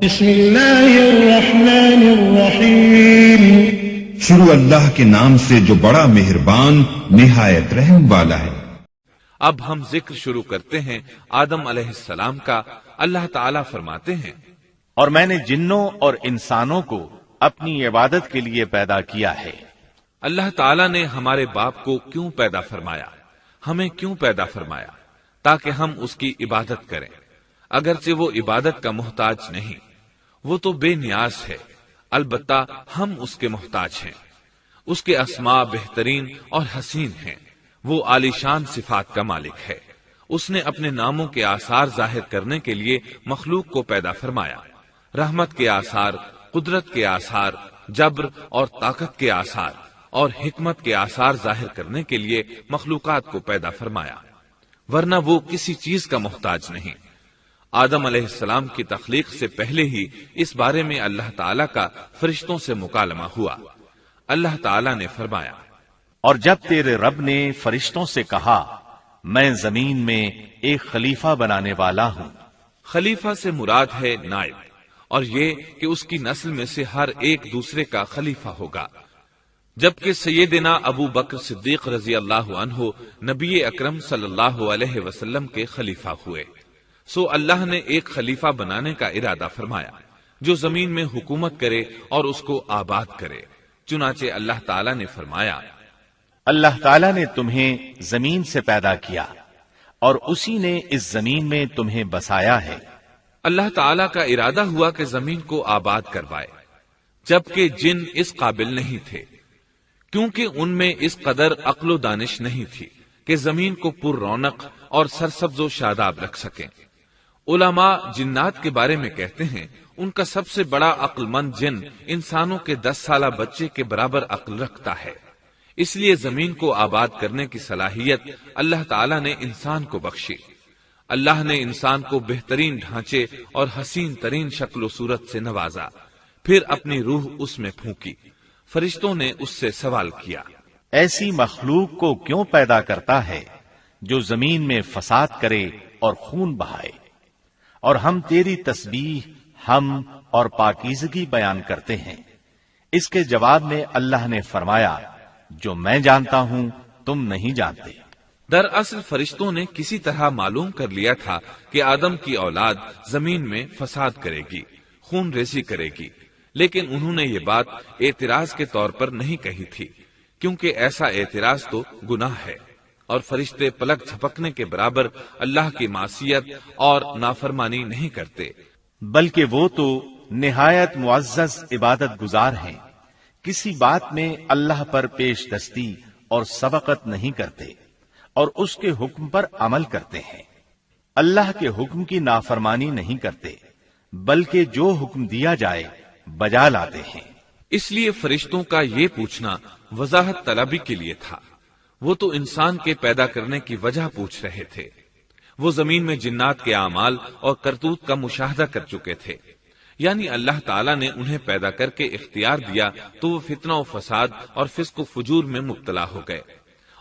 بسم اللہ الرحمن الرحیم، شروع اللہ کے نام سے جو بڑا مہربان نہایت رحم والا ہے۔ اب ہم ذکر شروع کرتے ہیں آدم علیہ السلام کا۔ اللہ تعالیٰ فرماتے ہیں، اور میں نے جنوں اور انسانوں کو اپنی عبادت کے لیے پیدا کیا ہے۔ اللہ تعالیٰ نے ہمارے باپ کو کیوں پیدا فرمایا، ہمیں کیوں پیدا فرمایا؟ تاکہ ہم اس کی عبادت کریں، اگرچہ وہ عبادت کا محتاج نہیں، وہ تو بے نیاز ہے، البتہ ہم اس کے محتاج ہیں۔ اس کے اسماء بہترین اور حسین ہیں، وہ عالی شان صفات کا مالک ہے۔ اس نے اپنے ناموں کے آثار ظاہر کرنے کے لیے مخلوق کو پیدا فرمایا، رحمت کے آثار، قدرت کے آثار، جبر اور طاقت کے آثار اور حکمت کے آثار ظاہر کرنے کے لیے مخلوقات کو پیدا فرمایا، ورنہ وہ کسی چیز کا محتاج نہیں۔ آدم علیہ السلام کی تخلیق سے پہلے ہی اس بارے میں اللہ تعالیٰ کا فرشتوں سے مکالمہ ہوا۔ اللہ تعالیٰ نے فرمایا، اور جب تیرے رب نے فرشتوں سے کہا میں زمین میں ایک خلیفہ بنانے والا ہوں۔ خلیفہ سے مراد ہے نائب، اور یہ کہ اس کی نسل میں سے ہر ایک دوسرے کا خلیفہ ہوگا۔ جبکہ سیدنا ابو بکر صدیق رضی اللہ عنہ نبی اکرم صلی اللہ علیہ وسلم کے خلیفہ ہوئے، سو اللہ نے ایک خلیفہ بنانے کا ارادہ فرمایا جو زمین میں حکومت کرے اور اس کو آباد کرے۔ چنانچہ اللہ تعالیٰ نے فرمایا، اللہ تعالیٰ نے تمہیں زمین سے پیدا کیا اور اسی نے اس زمین میں تمہیں بسایا ہے۔ اللہ تعالیٰ کا ارادہ ہوا کہ زمین کو آباد کروائے، جبکہ جن اس قابل نہیں تھے، کیونکہ ان میں اس قدر عقل و دانش نہیں تھی کہ زمین کو پر رونق اور سرسبز و شاداب رکھ سکیں۔ علماء جنات کے بارے میں کہتے ہیں ان کا سب سے بڑا عقل مند جن انسانوں کے 10 سالہ بچے کے برابر عقل رکھتا ہے، اس لیے زمین کو آباد کرنے کی صلاحیت اللہ تعالیٰ نے انسان کو بخشی۔ اللہ نے انسان کو بہترین ڈھانچے اور حسین ترین شکل و صورت سے نوازا، پھر اپنی روح اس میں پھونکی۔ فرشتوں نے اس سے سوال کیا، ایسی مخلوق کو کیوں پیدا کرتا ہے جو زمین میں فساد کرے اور خون بہائے؟ اور ہم تیری تسبیح، حمد اور پاکیزگی بیان کرتے ہیں۔ اس کے جواب میں اللہ نے فرمایا، جو میں جانتا ہوں تم نہیں جانتے۔ دراصل فرشتوں نے کسی طرح معلوم کر لیا تھا کہ آدم کی اولاد زمین میں فساد کرے گی، خون ریزی کرے گی، لیکن انہوں نے یہ بات اعتراض کے طور پر نہیں کہی تھی، کیونکہ ایسا اعتراض تو گناہ ہے، اور فرشتے پلک جھپکنے کے برابر اللہ کی معصیت اور نافرمانی نہیں کرتے، بلکہ وہ تو نہایت معزز عبادت گزار ہیں، کسی بات میں اللہ پر پیش دستی اور سبقت نہیں کرتے اور اس کے حکم پر عمل کرتے ہیں۔ اللہ کے حکم کی نافرمانی نہیں کرتے، بلکہ جو حکم دیا جائے بجا لاتے ہیں۔ اس لیے فرشتوں کا یہ پوچھنا وضاحت طلبی کے لیے تھا۔ وہ تو انسان کے پیدا کرنے کی وجہ پوچھ رہے تھے، وہ زمین میں جنات کے اعمال اور کرتوت کا مشاہدہ کر چکے تھے، یعنی اللہ تعالیٰ نے انہیں پیدا کر کے اختیار دیا تو وہ فتنہ و فساد اور فسق و فجور میں مبتلا ہو گئے،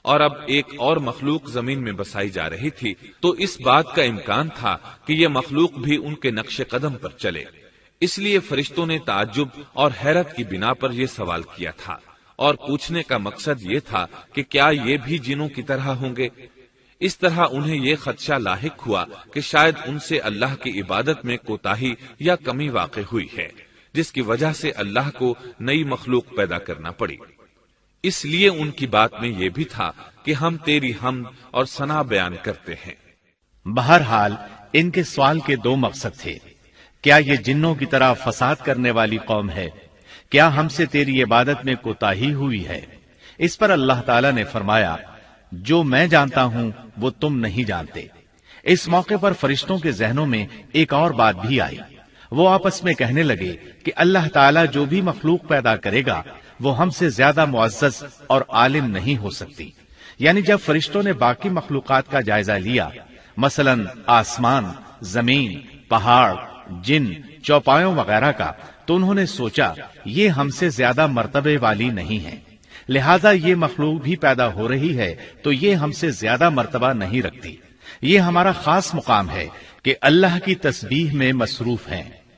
اور اب ایک اور مخلوق زمین میں بسائی جا رہی تھی، تو اس بات کا امکان تھا کہ یہ مخلوق بھی ان کے نقش قدم پر چلے۔ اس لیے فرشتوں نے تعجب اور حیرت کی بنا پر یہ سوال کیا تھا، اور پوچھنے کا مقصد یہ تھا کہ کیا یہ بھی جنوں کی طرح ہوں گے؟ اس طرح انہیں یہ خدشہ لاحق ہوا کہ شاید ان سے اللہ کی عبادت میں کوتاہی یا کمی واقع ہوئی ہے، جس کی وجہ سے اللہ کو نئی مخلوق پیدا کرنا پڑی۔ اس لیے ان کی بات میں یہ بھی تھا کہ ہم تیری حمد اور ثنا بیان کرتے ہیں۔ بہرحال ان کے سوال کے 2 مقصد تھے۔ کیا یہ جنوں کی طرح فساد کرنے والی قوم ہے؟ کیا ہم سے تیری عبادت میں کوتاہی ہوئی ہے؟ اس پر اللہ تعالیٰ نے فرمایا، جو میں جانتا ہوں وہ تم نہیں جانتے۔ اس موقع پر فرشتوں کے ذہنوں میں ایک اور بات بھی آئی۔ وہ آپس میں کہنے لگے کہ اللہ تعالیٰ جو بھی مخلوق پیدا کرے گا وہ ہم سے زیادہ معزز اور عالم نہیں ہو سکتی۔ یعنی جب فرشتوں نے باقی مخلوقات کا جائزہ لیا، مثلا آسمان، زمین، پہاڑ، جن، چوپایوں وغیرہ کا، تو انہوں نے سوچا یہ ہم سے زیادہ مرتبے والی نہیں ہے، لہذا یہ مخلوق بھی پیدا ہو رہی ہے تو یہ ہم سے زیادہ مرتبہ نہیں رکھتی۔ یہ ہمارا خاص مقام ہے کہ اللہ کی تسبیح میں مصروف ہیں۔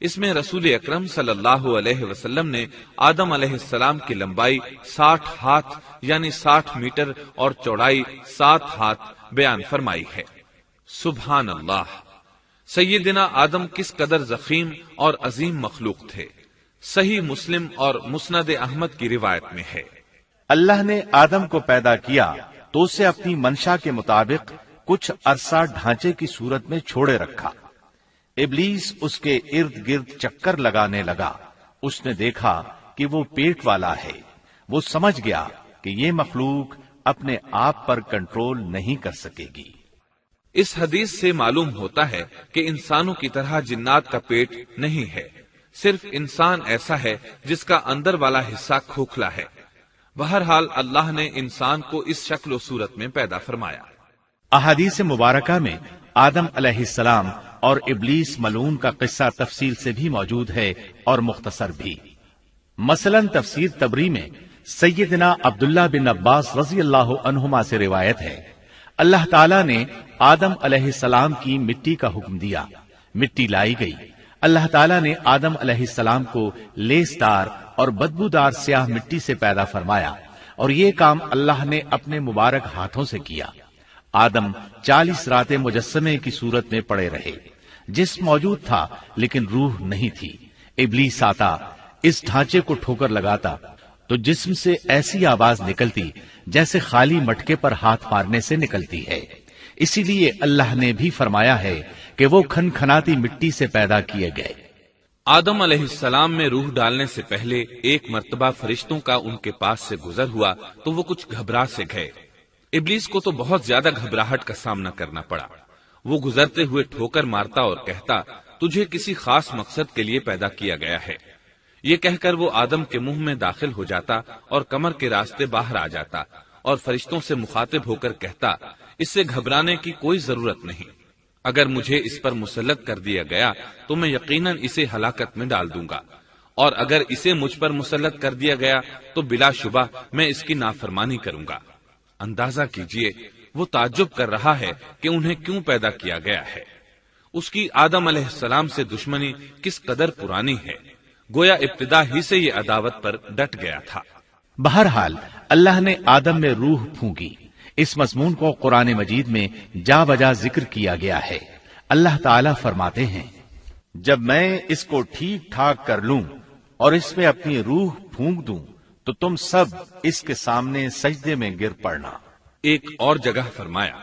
اس میں رسول اکرم صلی اللہ علیہ وسلم نے آدم علیہ السلام کی لمبائی 60 ہاتھ یعنی 60 میٹر اور چوڑائی 7 ہاتھ بیان فرمائی ہے۔ سبحان اللہ! سیدنا آدم کس قدر ضخیم اور عظیم مخلوق تھے۔ صحیح مسلم اور مسند احمد کی روایت میں ہے، اللہ نے آدم کو پیدا کیا تو اسے اپنی منشا کے مطابق کچھ عرصہ ڈھانچے کی صورت میں چھوڑے رکھا۔ ابلیس اس کے ارد گرد چکر لگانے لگا۔ اس نے دیکھا کہ وہ پیٹ والا ہے۔ وہ سمجھ گیا کہ یہ مخلوق اپنے آپ پر کنٹرول نہیں کر سکے گی۔ اس حدیث سے معلوم ہوتا ہے کہ انسانوں کی طرح جنات کا پیٹ نہیں ہے، صرف انسان ایسا ہے جس کا اندر والا حصہ کھوکھلا ہے۔ بہرحال اللہ نے انسان کو اس شکل و صورت میں پیدا فرمایا۔ احادیث مبارکہ میں آدم علیہ السلام اور ابلیس ملعون کا قصہ تفصیل سے بھی موجود ہے اور مختصر بھی۔ مثلا تفسیر تبری میں سیدنا عبداللہ بن عباس رضی اللہ عنہما سے روایت ہے، اللہ تعالیٰ نے آدم علیہ السلام کی مٹی کا حکم دیا، مٹی لائی گئی۔ اللہ تعالیٰ نے آدم علیہ السلام کو لیسدار اور بدبودار سیاہ مٹی سے پیدا فرمایا، اور یہ کام اللہ نے اپنے مبارک ہاتھوں سے کیا۔ آدم 40 راتیں مجسمے کی صورت میں پڑے رہے، جسم موجود تھا لیکن روح نہیں تھی۔ ابلیس آتا، اس ڈھانچے کو ٹھوکر لگاتا تو جسم سے ایسی آواز نکلتی جیسے خالی مٹکے پر ہاتھ مارنے سے نکلتی ہے۔ اسی لیے اللہ نے بھی فرمایا ہے کہ وہ کھنکھناتی مٹی سے پیدا کیے گئے۔ آدم علیہ السلام میں روح ڈالنے سے پہلے ایک مرتبہ فرشتوں کا ان کے پاس سے گزر ہوا تو وہ کچھ گھبرا سے گئے۔ ابلیس کو تو بہت زیادہ گھبراہٹ کا سامنا کرنا پڑا۔ وہ گزرتے ہوئے ٹھوکر مارتا اور کہتا، تجھے کسی خاص مقصد کے لیے پیدا کیا گیا ہے۔ یہ کہہ کر وہ آدم کے منہ میں داخل ہو جاتا اور کمر کے راستے باہر آ جاتا اور فرشتوں سے مخاطب ہو کر کہتا، اس سے گھبرانے کی کوئی ضرورت نہیں۔ اگر مجھے اس پر مسلط کر دیا گیا تو میں یقیناً اسے ہلاکت میں ڈال دوں گا، اور اگر اسے مجھ پر مسلط کر دیا گیا تو بلا شبہ میں اس کی نافرمانی کروں گا۔ اندازہ کیجئے وہ تعجب کر رہا ہے کہ انہیں کیوں پیدا کیا گیا ہے۔ اس کی آدم علیہ السلام سے دشمنی کس قدر پرانی ہے، گویا ابتدا ہی سے یہ عداوت پر ڈٹ گیا تھا۔ بہرحال اللہ نے آدم میں روح پھونکی۔ اس مضمون کو قرآن مجید میں جا بجا ذکر کیا گیا ہے۔ اللہ تعالیٰ فرماتے ہیں، جب میں اس کو ٹھیک ٹھاک کر لوں اور اس میں اپنی روح پھونک دوں تو تم سب اس کے سامنے سجدے میں گر پڑنا۔ ایک اور جگہ فرمایا،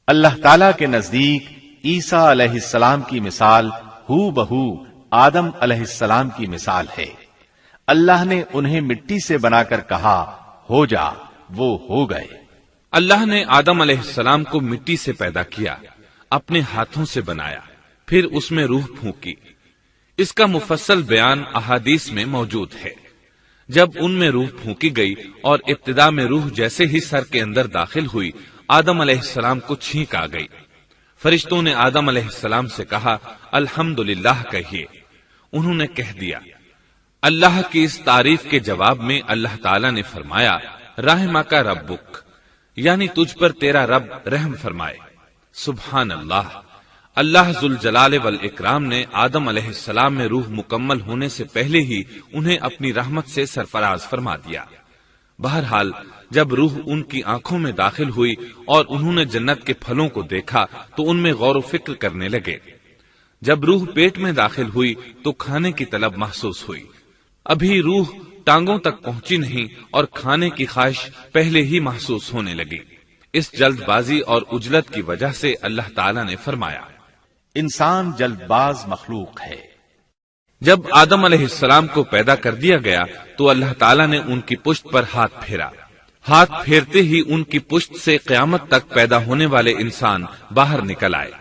اللہ تعالیٰ کے نزدیک عیسیٰ علیہ السلام کی مثال ہو بہو آدم علیہ السلام کی مثال ہے۔ اللہ نے انہیں مٹی سے بنا کر کہا، ہو جا، وہ ہو گئے۔ اللہ نے آدم علیہ السلام کو مٹی سے پیدا کیا، اپنے ہاتھوں سے بنایا، پھر اس میں روح پھونکی۔ اس کا مفصل بیان احادیث میں موجود ہے۔ جب ان میں روح پھونکی گئی اور ابتدا میں روح جیسے ہی سر کے اندر داخل ہوئی، آدم علیہ السلام کو چھینک آ گئی۔ فرشتوں نے آدم علیہ السلام سے کہا، الحمدللہ کہیے۔ انہوں نے کہہ دیا۔ اللہ کی اس تعریف کے جواب میں اللہ تعالیٰ نے فرمایا، رحمک ربک، یعنی تجھ پر تیرا رب رحم فرمائے۔ سبحان اللہ! اللہ ذوالجلال والاکرام نے آدم علیہ السلام میں روح مکمل ہونے سے پہلے ہی انہیں اپنی رحمت سے سرفراز فرما دیا۔ بہرحال جب روح ان کی آنکھوں میں داخل ہوئی اور انہوں نے جنت کے پھلوں کو دیکھا تو ان میں غور و فکر کرنے لگے۔ جب روح پیٹ میں داخل ہوئی تو کھانے کی طلب محسوس ہوئی۔ ابھی روح ٹانگوں تک پہنچی نہیں اور کھانے کی خواہش پہلے ہی محسوس ہونے لگی۔ اس جلد بازی اور عجلت کی وجہ سے اللہ تعالیٰ نے فرمایا، انسان جلد باز مخلوق ہے۔ جب آدم علیہ السلام کو پیدا کر دیا گیا تو اللہ تعالیٰ نے ان کی پشت پر ہاتھ پھیرا۔ ہاتھ پھیرتے ہی ان کی پشت سے قیامت تک پیدا ہونے والے انسان باہر نکل آئے۔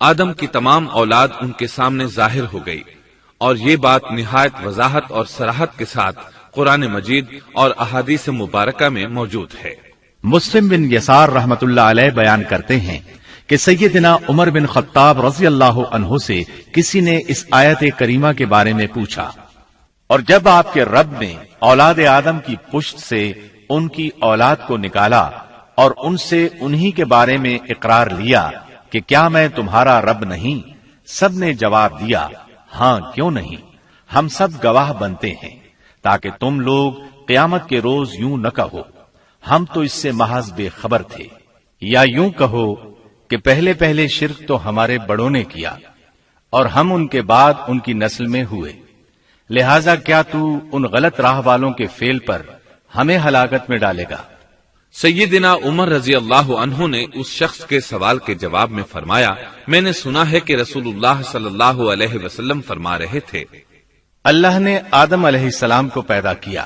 آدم کی تمام اولاد ان کے سامنے ظاہر ہو گئی، اور یہ بات نہایت وضاحت اور صراحت کے ساتھ قرآن مجید اور احادیث مبارکہ میں موجود ہے۔ مسلم بن یسار رحمت اللہ علیہ بیان کرتے ہیں کہ سیدنا عمر بن خطاب رضی اللہ عنہ سے کسی نے اس آیت کریمہ کے بارے میں پوچھا، اور جب آپ کے رب نے اولاد آدم کی پشت سے ان کی اولاد کو نکالا اور ان سے انہی کے بارے میں اقرار لیا کہ کیا میں تمہارا رب نہیں، سب نے جواب دیا، ہاں کیوں نہیں، ہم سب گواہ بنتے ہیں تاکہ تم لوگ قیامت کے روز یوں نہ کہو ہم تو اس سے محض بے خبر تھے، یا یوں کہو کہ پہلے پہلے شرک تو ہمارے بڑوں نے کیا اور ہم ان کے بعد ان کی نسل میں ہوئے، لہذا کیا تو ان غلط راہ والوں کے فعل پر ہمیں ہلاکت میں ڈالے گا؟ سیدنا عمر رضی اللہ عنہ نے اس شخص کے سوال کے جواب میں فرمایا، میں نے سنا ہے کہ رسول اللہ صلی اللہ علیہ وسلم فرما رہے تھے، اللہ نے آدم علیہ السلام کو پیدا کیا،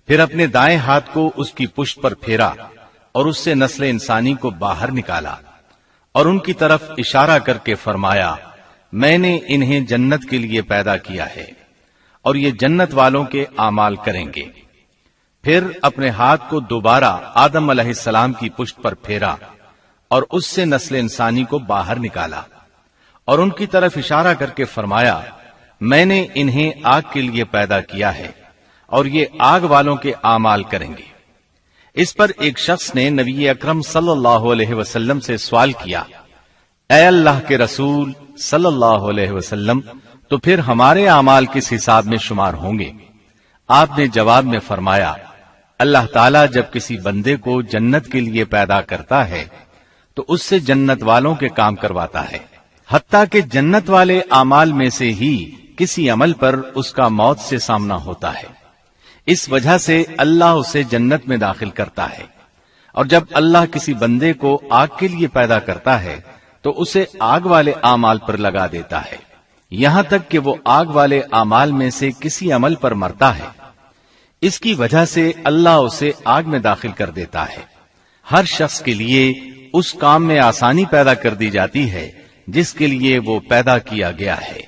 پھر اپنے دائیں ہاتھ کو اس کی پشت پر پھیرا اور اس سے نسل انسانی کو باہر نکالا اور ان کی طرف اشارہ کر کے فرمایا، میں نے انہیں جنت کے لیے پیدا کیا ہے اور یہ جنت والوں کے اعمال کریں گے۔ پھر اپنے ہاتھ کو دوبارہ آدم علیہ السلام کی پشت پر پھیرا اور اس سے نسل انسانی کو باہر نکالا اور ان کی طرف اشارہ کر کے فرمایا، میں نے انہیں آگ کے لیے پیدا کیا ہے اور یہ آگ والوں کے اعمال کریں گے۔ اس پر ایک شخص نے نبی اکرم صلی اللہ علیہ وسلم سے سوال کیا، اے اللہ کے رسول صلی اللہ علیہ وسلم، تو پھر ہمارے اعمال کس حساب میں شمار ہوں گے؟ آپ نے جواب میں فرمایا، اللہ تعالیٰ جب کسی بندے کو جنت کے لیے پیدا کرتا ہے تو اس سے جنت والوں کے کام کرواتا ہے، حتیٰ کہ جنت والے اعمال میں سے ہی کسی عمل پر اس کا موت سے سامنا ہوتا ہے، اس وجہ سے اللہ اسے جنت میں داخل کرتا ہے، اور جب اللہ کسی بندے کو آگ کے لیے پیدا کرتا ہے تو اسے آگ والے اعمال پر لگا دیتا ہے، یہاں تک کہ وہ آگ والے اعمال میں سے کسی عمل پر مرتا ہے، اس کی وجہ سے اللہ اسے آگ میں داخل کر دیتا ہے۔ ہر شخص کے لیے اس کام میں آسانی پیدا کر دی جاتی ہے جس کے لیے وہ پیدا کیا گیا ہے۔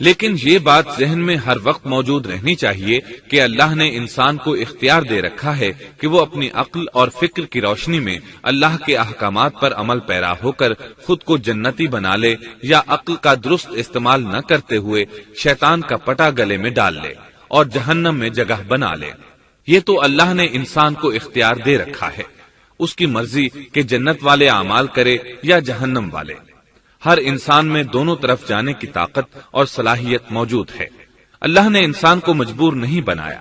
لیکن یہ بات ذہن میں ہر وقت موجود رہنی چاہیے کہ اللہ نے انسان کو اختیار دے رکھا ہے کہ وہ اپنی عقل اور فکر کی روشنی میں اللہ کے احکامات پر عمل پیرا ہو کر خود کو جنتی بنا لے، یا عقل کا درست استعمال نہ کرتے ہوئے شیطان کا پٹا گلے میں ڈال لے اور جہنم میں جگہ بنا لے۔ یہ تو اللہ نے انسان کو اختیار دے رکھا ہے، اس کی مرضی کہ جنت والے اعمال کرے یا جہنم والے۔ ہر انسان میں دونوں طرف جانے کی طاقت اور صلاحیت موجود ہے۔ اللہ نے انسان کو مجبور نہیں بنایا،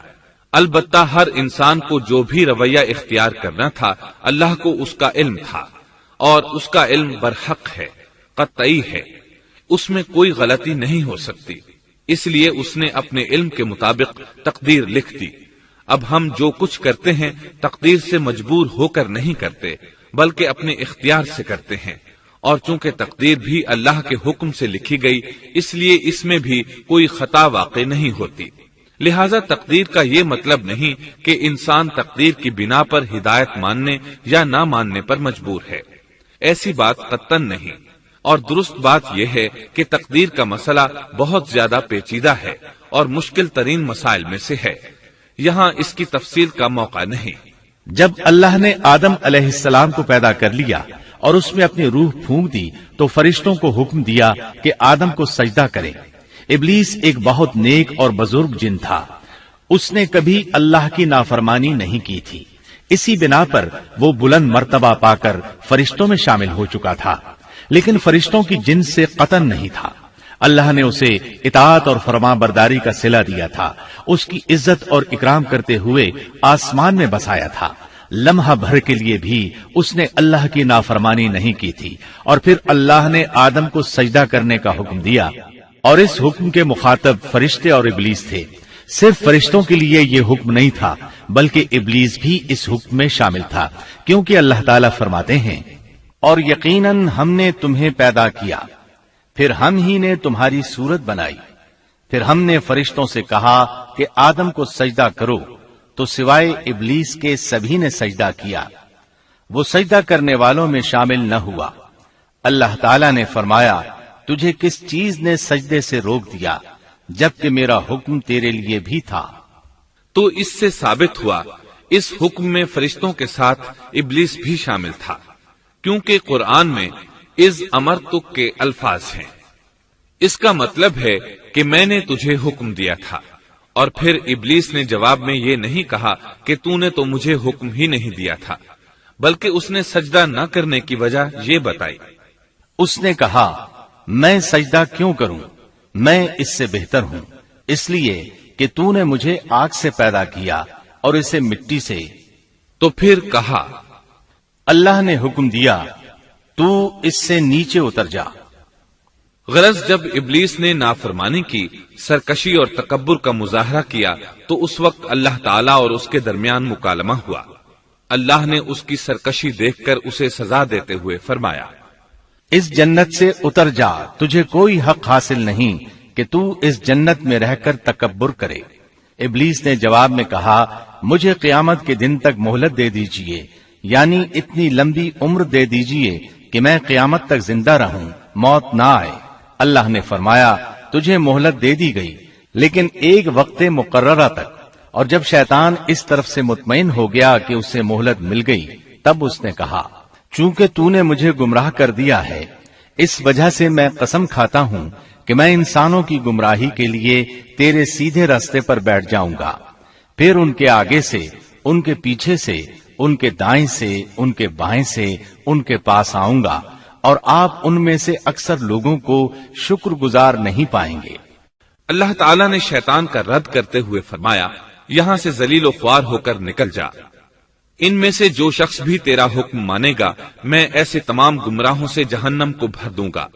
البتہ ہر انسان کو جو بھی رویہ اختیار کرنا تھا اللہ کو اس کا علم تھا، اور اس کا علم برحق ہے، قطعی ہے، اس میں کوئی غلطی نہیں ہو سکتی، اس لیے اس نے اپنے علم کے مطابق تقدیر لکھ دی۔ اب ہم جو کچھ کرتے ہیں تقدیر سے مجبور ہو کر نہیں کرتے بلکہ اپنے اختیار سے کرتے ہیں، اور چونکہ تقدیر بھی اللہ کے حکم سے لکھی گئی اس لیے اس میں بھی کوئی خطا واقع نہیں ہوتی۔ لہذا تقدیر کا یہ مطلب نہیں کہ انسان تقدیر کی بنا پر ہدایت ماننے یا نہ ماننے پر مجبور ہے، ایسی بات قطعاً نہیں۔ اور درست بات یہ ہے کہ تقدیر کا مسئلہ بہت زیادہ پیچیدہ ہے اور مشکل ترین مسائل میں سے ہے، یہاں اس کی تفصیل کا موقع نہیں۔ جب اللہ نے آدم علیہ السلام کو پیدا کر لیا اور اس میں اپنی روح پھونک دی تو فرشتوں کو حکم دیا کہ آدم کو سجدہ کرے۔ ابلیس ایک بہت نیک اور بزرگ جن تھا، اس نے کبھی اللہ کی نافرمانی نہیں کی تھی، اسی بنا پر وہ بلند مرتبہ پا کر فرشتوں میں شامل ہو چکا تھا، لیکن فرشتوں کی جنس سے قطعاً نہیں تھا۔ اللہ نے اسے اطاعت اور فرمان برداری کا صلہ دیا تھا، اس کی عزت اور اکرام کرتے ہوئے آسمان میں بسایا تھا، لمحہ بھر کے لیے بھی اس نے اللہ کی نافرمانی نہیں کی تھی، اور پھر اللہ نے آدم کو سجدہ کرنے کا حکم دیا، اور اس حکم کے مخاطب فرشتے اور ابلیس تھے۔ صرف فرشتوں کے لیے یہ حکم نہیں تھا بلکہ ابلیس بھی اس حکم میں شامل تھا، کیونکہ اللہ تعالیٰ فرماتے ہیں، اور یقیناً ہم نے تمہیں پیدا کیا، پھر ہم ہی نے تمہاری صورت بنائی، پھر ہم نے فرشتوں سے کہا کہ آدم کو سجدہ کرو، تو سوائے ابلیس کے سبھی نے سجدہ کیا، وہ سجدہ کرنے والوں میں شامل نہ ہوا۔ اللہ تعالیٰ نے فرمایا، تجھے کس چیز نے سجدے سے روک دیا جبکہ میرا حکم تیرے لیے بھی تھا؟ تو اس سے ثابت ہوا اس حکم میں فرشتوں کے ساتھ ابلیس بھی شامل تھا، کیونکہ قرآن میں از امرتک کے الفاظ ہیں۔ اس کا مطلب ہے کہ میں نے تجھے حکم دیا تھا، اور پھر ابلیس نے جواب میں یہ نہیں کہا کہ تو نے تو مجھے حکم ہی نہیں دیا تھا، بلکہ اس نے سجدہ نہ کرنے کی وجہ یہ بتائی۔ اس نے کہا، میں سجدہ کیوں کروں میں اس سے بہتر ہوں، اس لیے کہ تو نے مجھے آگ سے پیدا کیا اور اسے مٹی سے۔ تو پھر کہا، اللہ نے حکم دیا تو اس سے نیچے اتر جا۔ غرض جب ابلیس نے نافرمانی کی، سرکشی اور تکبر کا مظاہرہ کیا تو اس وقت اللہ تعالیٰ اور اس کے درمیان مکالمہ ہوا۔ اللہ نے اس کی سرکشی دیکھ کر اسے سزا دیتے ہوئے فرمایا، اس جنت سے اتر جا، تجھے کوئی حق حاصل نہیں کہ تو اس جنت میں رہ کر تکبر کرے۔ ابلیس نے جواب میں کہا، مجھے قیامت کے دن تک مہلت دے دیجئے، یعنی اتنی لمبی عمر دے دیجئے کہ میں قیامت تک زندہ رہوں، موت نہ آئے۔ اللہ نے فرمایا، تجھے مہلت دے دی گئی، لیکن ایک وقت مقررہ تک۔ اور جب شیطان اس طرف سے مطمئن ہو گیا کہ اسے مہلت مل گئی، تب اس نے کہا، چونکہ تو نے مجھے گمراہ کر دیا ہے، اس وجہ سے میں قسم کھاتا ہوں کہ میں انسانوں کی گمراہی کے لیے تیرے سیدھے راستے پر بیٹھ جاؤں گا، پھر ان کے آگے سے، ان کے پیچھے سے، ان کے دائیں سے، ان کے بائیں سے، ان کے پاس آؤں گا، اور آپ ان میں سے اکثر لوگوں کو شکر گزار نہیں پائیں گے۔ اللہ تعالیٰ نے شیطان کا رد کرتے ہوئے فرمایا، یہاں سے ذلیل و خوار ہو کر نکل جا۔ ان میں سے جو شخص بھی تیرا حکم مانے گا میں ایسے تمام گمراہوں سے جہنم کو بھر دوں گا۔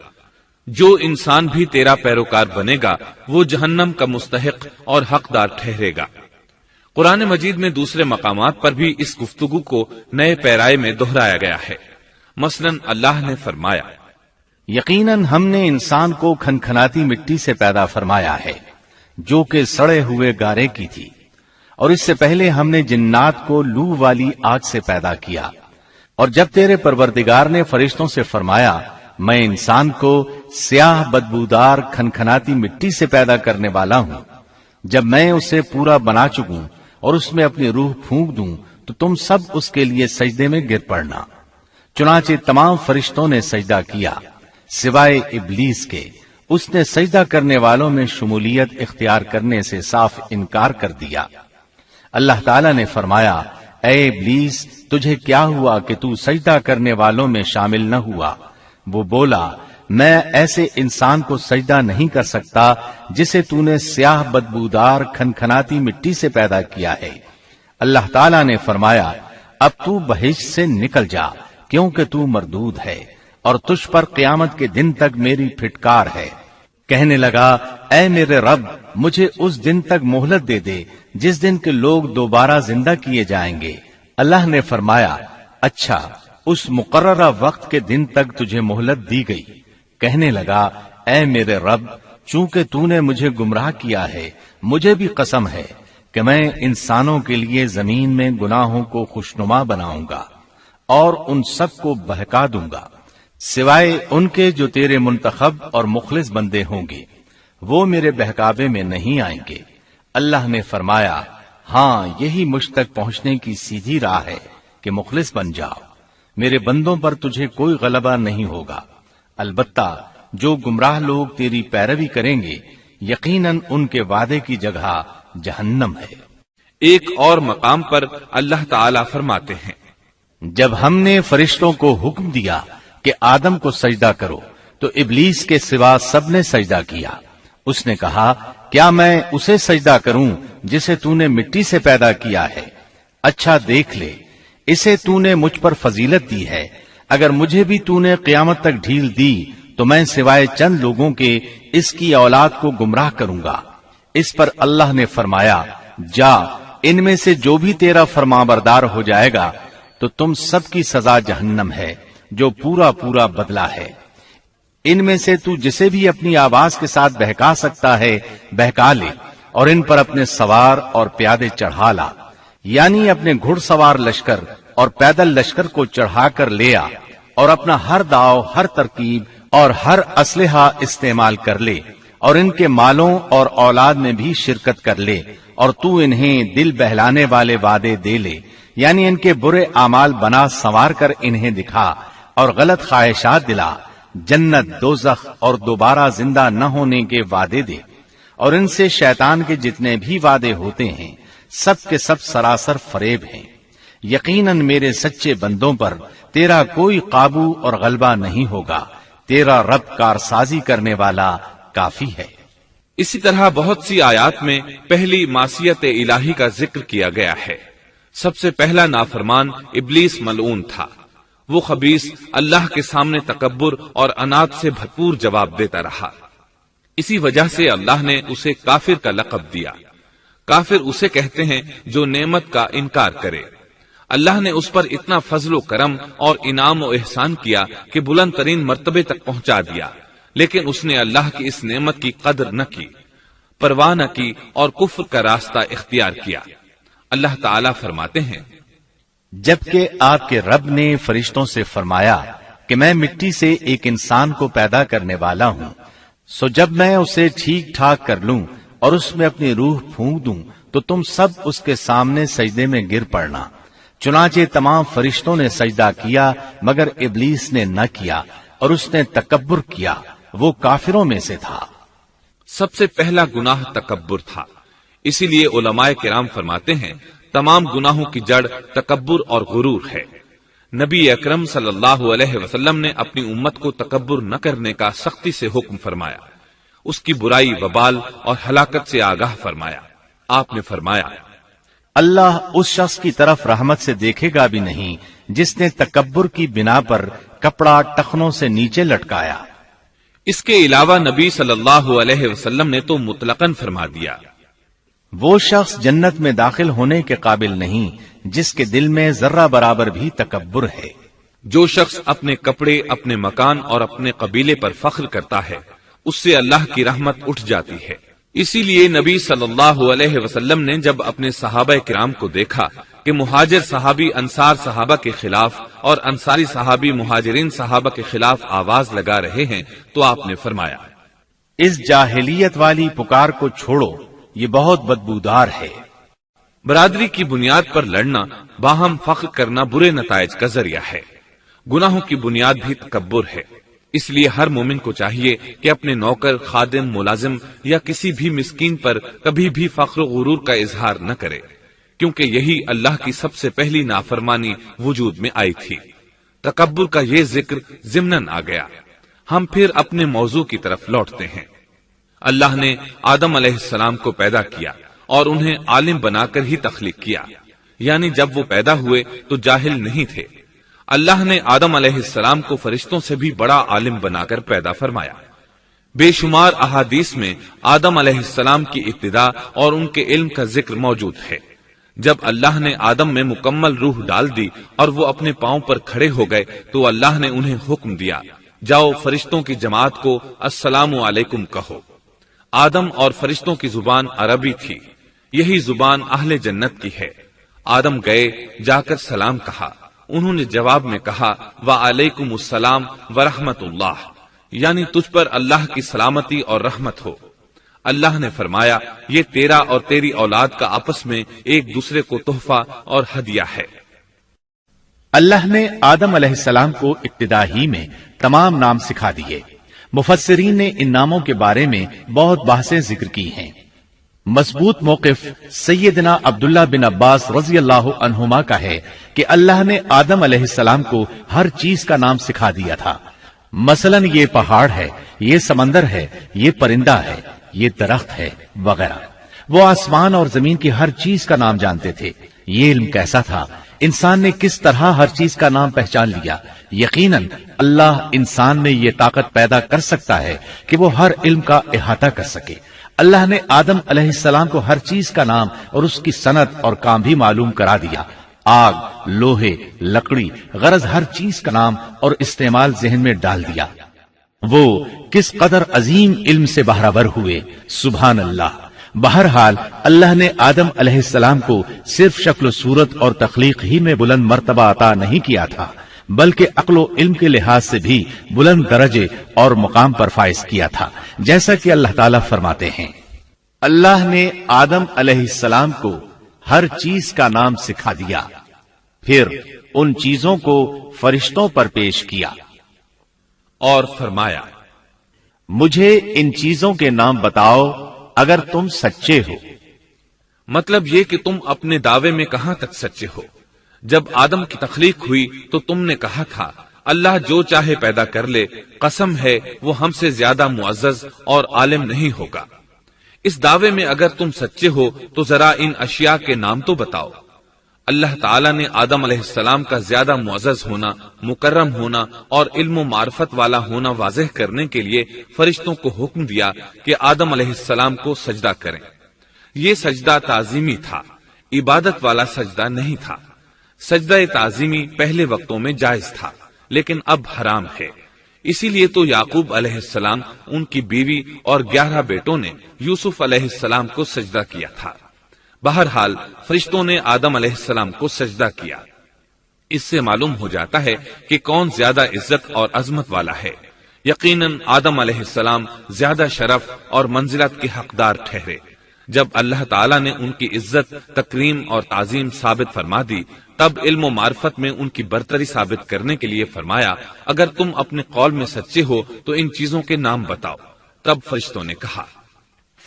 جو انسان بھی تیرا پیروکار بنے گا وہ جہنم کا مستحق اور حقدار ٹھہرے گا۔ قرآن مجید میں دوسرے مقامات پر بھی اس گفتگو کو نئے پیرائے میں دہرایا گیا ہے۔ مثلاً اللہ نے فرمایا، یقیناً ہم نے انسان کو کھنکھناتی مٹی سے پیدا فرمایا ہے جو کہ سڑے ہوئے گارے کی تھی، اور اس سے پہلے ہم نے جنات کو لو والی آگ سے پیدا کیا۔ اور جب تیرے پروردگار نے فرشتوں سے فرمایا، میں انسان کو سیاہ بدبودار کھنکھناتی مٹی سے پیدا کرنے والا ہوں، جب میں اسے پورا بنا چکوں اور اس میں اپنی روح پھونک دوں تو تم سب اس کے لیے سجدے میں گر پڑنا۔ چنانچہ تمام فرشتوں نے سجدہ کیا سوائے ابلیس کے، اس نے سجدہ کرنے والوں میں شمولیت اختیار کرنے سے صاف انکار کر دیا۔ اللہ تعالیٰ نے فرمایا، اے ابلیس، تجھے کیا ہوا کہ تو سجدہ کرنے والوں میں شامل نہ ہوا؟ وہ بولا، میں ایسے انسان کو سجدہ نہیں کر سکتا جسے تو نے سیاہ بدبودار کھنکھناتی مٹی سے پیدا کیا ہے۔ اللہ تعالیٰ نے فرمایا، اب تو بہشت سے نکل جا، کیونکہ تو مردود ہے اور تجھ پر قیامت کے دن تک میری پھٹکار ہے۔ کہنے لگا، اے میرے رب، مجھے اس دن تک مہلت دے دے جس دن کے لوگ دوبارہ زندہ کیے جائیں گے۔ اللہ نے فرمایا، اچھا، اس مقررہ وقت کے دن تک تجھے مہلت دی گئی۔ کہنے لگا، اے میرے رب، چونکہ تو نے مجھے گمراہ کیا ہے، مجھے بھی قسم ہے کہ میں انسانوں کے لیے زمین میں گناہوں کو خوشنما بناؤں گا اور ان سب کو بہکا دوں گا، سوائے ان کے جو تیرے منتخب اور مخلص بندے ہوں گے، وہ میرے بہکاوے میں نہیں آئیں گے۔ اللہ نے فرمایا، ہاں، یہی مجھ تک پہنچنے کی سیدھی راہ ہے کہ مخلص بن جاؤ، میرے بندوں پر تجھے کوئی غلبہ نہیں ہوگا۔ البتہ جو گمراہ لوگ تیری پیروی کریں گے، یقیناً ان کے وعدے کی جگہ جہنم ہے۔ ایک اور مقام پر اللہ تعالیٰ فرماتے ہیں، جب ہم نے فرشتوں کو حکم دیا کہ آدم کو سجدہ کرو تو ابلیس کے سوا سب نے سجدہ کیا۔ اس نے کہا، کیا میں اسے سجدہ کروں جسے تو نے مٹی سے پیدا کیا ہے؟ اچھا دیکھ لے، اسے تو نے مجھ پر فضیلت دی ہے، اگر مجھے بھی تو نے قیامت تک ڈھیل دی تو میں سوائے چند لوگوں کے اس کی اولاد کو گمراہ کروں گا۔ اس پر اللہ نے فرمایا، جا، ان میں سے جو بھی تیرا فرمانبردار ہو جائے گا تو تم سب کی سزا جہنم ہے، جو پورا پورا بدلہ ہے۔ ان میں سے تو جسے بھی اپنی آواز کے ساتھ بہکا سکتا ہے بہکا لے، اور ان پر اپنے سوار اور پیادے چڑھا لا، یعنی اپنے گھڑ سوار لشکر اور پیدل لشکر کو چڑھا کر لے آ، اور اپنا ہر داؤ، ہر ترکیب اور ہر اسلحہ استعمال کر لے، اور ان کے مالوں اور اولاد میں بھی شرکت کر لے، اور تو انہیں دل بہلانے والے وعدے دے لے، یعنی ان کے برے اعمال بنا سنوار کر انہیں دکھا اور غلط خواہشات دلا، جنت، دوزخ اور دوبارہ زندہ نہ ہونے کے وعدے دے، اور ان سے شیطان کے جتنے بھی وعدے ہوتے ہیں سب کے سب سراسر فریب ہیں۔ یقیناً میرے سچے بندوں پر تیرا کوئی قابو اور غلبہ نہیں ہوگا، تیرا رب کارسازی کرنے والا کافی ہے۔ اسی طرح بہت سی آیات میں پہلی معصیت الہی کا ذکر کیا گیا ہے۔ سب سے پہلا نافرمان ابلیس ملعون تھا۔ وہ خبیث اللہ کے سامنے تکبر اور عناد سے بھرپور جواب دیتا رہا۔ اسی وجہ سے اللہ نے اسے کافر کا لقب دیا۔ کافر اسے کہتے ہیں جو نعمت کا انکار کرے۔ اللہ نے اس پر اتنا فضل و کرم اور انعام و احسان کیا کہ بلند ترین مرتبے تک پہنچا دیا، لیکن اس نے اللہ کی اس نعمت کی قدر نہ کی، پرواہ نہ کی اور کفر کا راستہ اختیار کیا۔ اللہ تعالیٰ فرماتے ہیں، جبکہ آپ کے رب نے فرشتوں سے فرمایا کہ میں مٹی سے ایک انسان کو پیدا کرنے والا ہوں، سو جب میں اسے ٹھیک ٹھاک کر لوں اور اس میں اپنی روح پھونک دوں تو تم سب اس کے سامنے سجدے میں گر پڑنا۔ چنانچہ تمام فرشتوں نے سجدہ کیا مگر ابلیس نے نہ کیا اور اس نے تکبر کیا، وہ کافروں میں سے تھا۔ سب سے پہلا گناہ تکبر تھا۔ اسی لیے علماء کرام فرماتے ہیں تمام گناہوں کی جڑ تکبر اور غرور ہے۔ نبی اکرم صلی اللہ علیہ وسلم نے اپنی امت کو تکبر نہ کرنے کا سختی سے حکم فرمایا، اس کی برائی، وبال اور ہلاکت سے آگاہ فرمایا۔ آپ نے فرمایا، اللہ اس شخص کی طرف رحمت سے دیکھے گا بھی نہیں جس نے تکبر کی بنا پر کپڑا ٹخنوں سے نیچے لٹکایا۔ اس کے علاوہ نبی صلی اللہ علیہ وسلم نے تو مطلقاً فرما دیا، وہ شخص جنت میں داخل ہونے کے قابل نہیں جس کے دل میں ذرہ برابر بھی تکبر ہے۔ جو شخص اپنے کپڑے، اپنے مکان اور اپنے قبیلے پر فخر کرتا ہے اس سے اللہ کی رحمت اٹھ جاتی ہے۔ اسی لیے نبی صلی اللہ علیہ وسلم نے جب اپنے صحابہ کرام کو دیکھا کہ مہاجر صحابی انصار صحابہ کے خلاف اور انصاری صحابی مہاجرین صحابہ کے خلاف آواز لگا رہے ہیں تو آپ نے فرمایا، اس جاہلیت والی پکار کو چھوڑو، یہ بہت بدبودار ہے۔ برادری کی بنیاد پر لڑنا، باہم فخر کرنا برے نتائج کا ذریعہ ہے۔ گناہوں کی بنیاد بھی تکبر ہے۔ اس لیے ہر مومن کو چاہیے کہ اپنے نوکر، خادم، ملازم یا کسی بھی مسکین پر کبھی بھی فخر و غرور کا اظہار نہ کرے، کیونکہ یہی اللہ کی سب سے پہلی نافرمانی وجود میں آئی تھی۔ تکبر کا یہ ذکر ضمناً آ گیا۔ ہم پھر اپنے موضوع کی طرف لوٹتے ہیں۔ اللہ نے آدم علیہ السلام کو پیدا کیا اور انہیں عالم بنا کر ہی تخلیق کیا، یعنی جب وہ پیدا ہوئے تو جاہل نہیں تھے۔ اللہ نے آدم علیہ السلام کو فرشتوں سے بھی بڑا عالم بنا کر پیدا فرمایا۔ بے شمار احادیث میں آدم علیہ السلام کی ابتدا اور ان کے علم کا ذکر موجود ہے۔ جب اللہ نے آدم میں مکمل روح ڈال دی اور وہ اپنے پاؤں پر کھڑے ہو گئے تو اللہ نے انہیں حکم دیا، جاؤ فرشتوں کی جماعت کو السلام علیکم کہو۔ آدم اور فرشتوں کی زبان عربی تھی، یہی زبان اہل جنت کی ہے۔ آدم گئے، جا کر سلام کہا، انہوں نے جواب میں کہا وعلیکم السلام ورحمت اللہ، یعنی تجھ پر اللہ کی سلامتی اور رحمت ہو۔ اللہ نے فرمایا، یہ تیرا اور تیری اولاد کا آپس میں ایک دوسرے کو تحفہ اور ہدیہ ہے۔ اللہ نے آدم علیہ السلام کو ابتدا ہی میں تمام نام سکھا دیے۔ مفسرین نے ان ناموں کے بارے میں بہت بحثیں ذکر کی ہیں۔ مضبوط موقف سیدنا عبداللہ بن عباس رضی اللہ عنہما کا ہے کہ اللہ نے آدم علیہ السلام کو ہر چیز کا نام سکھا دیا تھا۔ مثلا یہ پہاڑ ہے، یہ سمندر ہے، یہ پرندہ ہے، یہ درخت ہے وغیرہ۔ وہ آسمان اور زمین کی ہر چیز کا نام جانتے تھے۔ یہ علم کیسا تھا، انسان نے کس طرح ہر چیز کا نام پہچان لیا۔ یقیناً اللہ انسان میں یہ طاقت پیدا کر سکتا ہے کہ وہ ہر علم کا احاطہ کر سکے۔ اللہ نے آدم علیہ السلام کو ہر چیز کا نام اور اس کی صنعت اور کام بھی معلوم کرا دیا۔ آگ، لوہے، لکڑی، غرض ہر چیز کا نام اور استعمال ذہن میں ڈال دیا۔ وہ کس قدر عظیم علم سے بہرور ہوئے، سبحان اللہ۔ بہرحال اللہ نے آدم علیہ السلام کو صرف شکل و صورت اور تخلیق ہی میں بلند مرتبہ عطا نہیں کیا تھا، بلکہ عقل و علم کے لحاظ سے بھی بلند درجے اور مقام پر فائز کیا تھا، جیسا کہ اللہ تعالیٰ فرماتے ہیں، اللہ نے آدم علیہ السلام کو ہر چیز کا نام سکھا دیا، پھر ان چیزوں کو فرشتوں پر پیش کیا اور فرمایا، مجھے ان چیزوں کے نام بتاؤ اگر تم سچے ہو۔ مطلب یہ کہ تم اپنے دعوے میں کہاں تک سچے ہو۔ جب آدم کی تخلیق ہوئی تو تم نے کہا تھا اللہ جو چاہے پیدا کر لے، قسم ہے وہ ہم سے زیادہ معزز اور عالم نہیں ہوگا۔ اس دعوے میں اگر تم سچے ہو تو ذرا ان اشیاء کے نام تو بتاؤ۔ اللہ تعالیٰ نے آدم علیہ السلام کا زیادہ معزز ہونا، مکرم ہونا اور علم و معرفت والا ہونا واضح کرنے کے لیے فرشتوں کو حکم دیا کہ آدم علیہ السلام کو سجدہ کریں۔ یہ سجدہ تعظیمی تھا، عبادت والا سجدہ نہیں تھا۔ سجدہ تعظیمی پہلے وقتوں میں جائز تھا، لیکن اب حرام ہے۔ اسی لیے تو یعقوب علیہ السلام، ان کی بیوی اور 11 بیٹوں نے یوسف علیہ السلام کو سجدہ کیا تھا۔ بہرحال فرشتوں نے آدم علیہ السلام کو سجدہ کیا۔ اس سے معلوم ہو جاتا ہے کہ کون زیادہ عزت اور عظمت والا ہے۔ یقیناً آدم علیہ السلام زیادہ شرف اور منزلت کے حقدار ٹھہرے۔ جب اللہ تعالیٰ نے ان کی عزت، تکریم اور تعظیم ثابت فرما دی، تب علم و معرفت میں ان کی برتری ثابت کرنے کے لیے فرمایا، اگر تم اپنے قول میں سچے ہو تو ان چیزوں کے نام بتاؤ۔ تب فرشتوں نے کہا،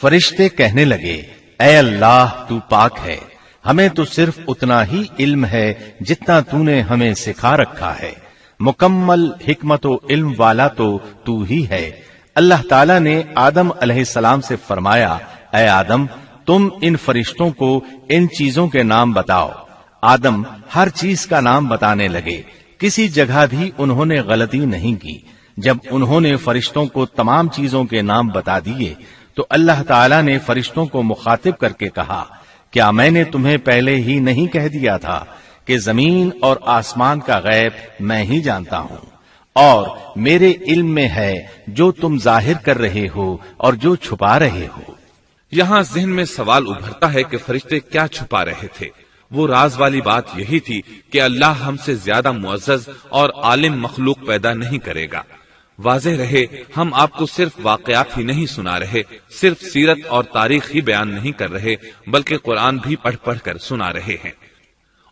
فرشتے کہنے لگے، اے اللہ تو پاک ہے، ہمیں تو صرف اتنا ہی علم ہے جتنا تو نے ہمیں سکھا رکھا ہے، مکمل حکمت و علم والا تو ہی ہے۔ اللہ تعالیٰ نے آدم علیہ السلام سے فرمایا، اے آدم تم ان فرشتوں کو ان چیزوں کے نام بتاؤ۔ آدم ہر چیز کا نام بتانے لگے، کسی جگہ بھی انہوں نے غلطی نہیں کی۔ جب انہوں نے فرشتوں کو تمام چیزوں کے نام بتا دیے تو اللہ تعالیٰ نے فرشتوں کو مخاطب کر کے کہا، کیا میں نے تمہیں پہلے ہی نہیں کہہ دیا تھا کہ زمین اور آسمان کا غیب میں ہی جانتا ہوں، اور میرے علم میں ہے جو تم ظاہر کر رہے ہو اور جو چھپا رہے ہو۔ یہاں ذہن میں سوال ابھرتا ہے کہ فرشتے کیا چھپا رہے تھے؟ وہ راز والی بات یہی تھی کہ اللہ ہم سے زیادہ معزز اور عالم مخلوق پیدا نہیں کرے گا۔ واضح رہے، ہم آپ کو صرف واقعات ہی نہیں سنا رہے، صرف سیرت اور تاریخ ہی بیان نہیں کر رہے، بلکہ قرآن بھی پڑھ پڑھ کر سنا رہے ہیں۔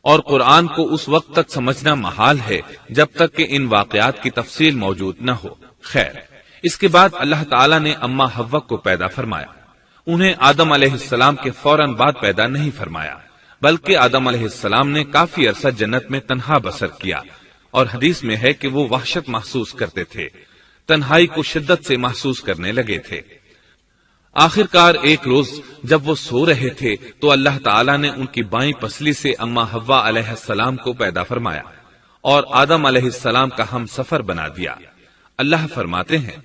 اور قرآن کو اس وقت تک سمجھنا محال ہے جب تک کہ ان واقعات کی تفصیل موجود نہ ہو۔ خیر، اس کے بعد اللہ تعالیٰ نے اماں حوا کو پیدا فرمایا۔ انہیں آدم علیہ السلام کے فوراً بعد پیدا نہیں فرمایا، بلکہ آدم علیہ السلام نے کافی عرصہ جنت میں تنہا بسر کیا، اور حدیث میں ہے کہ وہ وحشت محسوس کرتے تھے، تنہائی کو شدت سے محسوس کرنے لگے تھے۔ آخر کار ایک روز جب وہ سو رہے تھے تو اللہ تعالیٰ نے ان کی بائیں پسلی سے اماں حوا علیہ السلام کو پیدا فرمایا اور آدم علیہ السلام کا ہم سفر بنا دیا۔ اللہ فرماتے ہیں،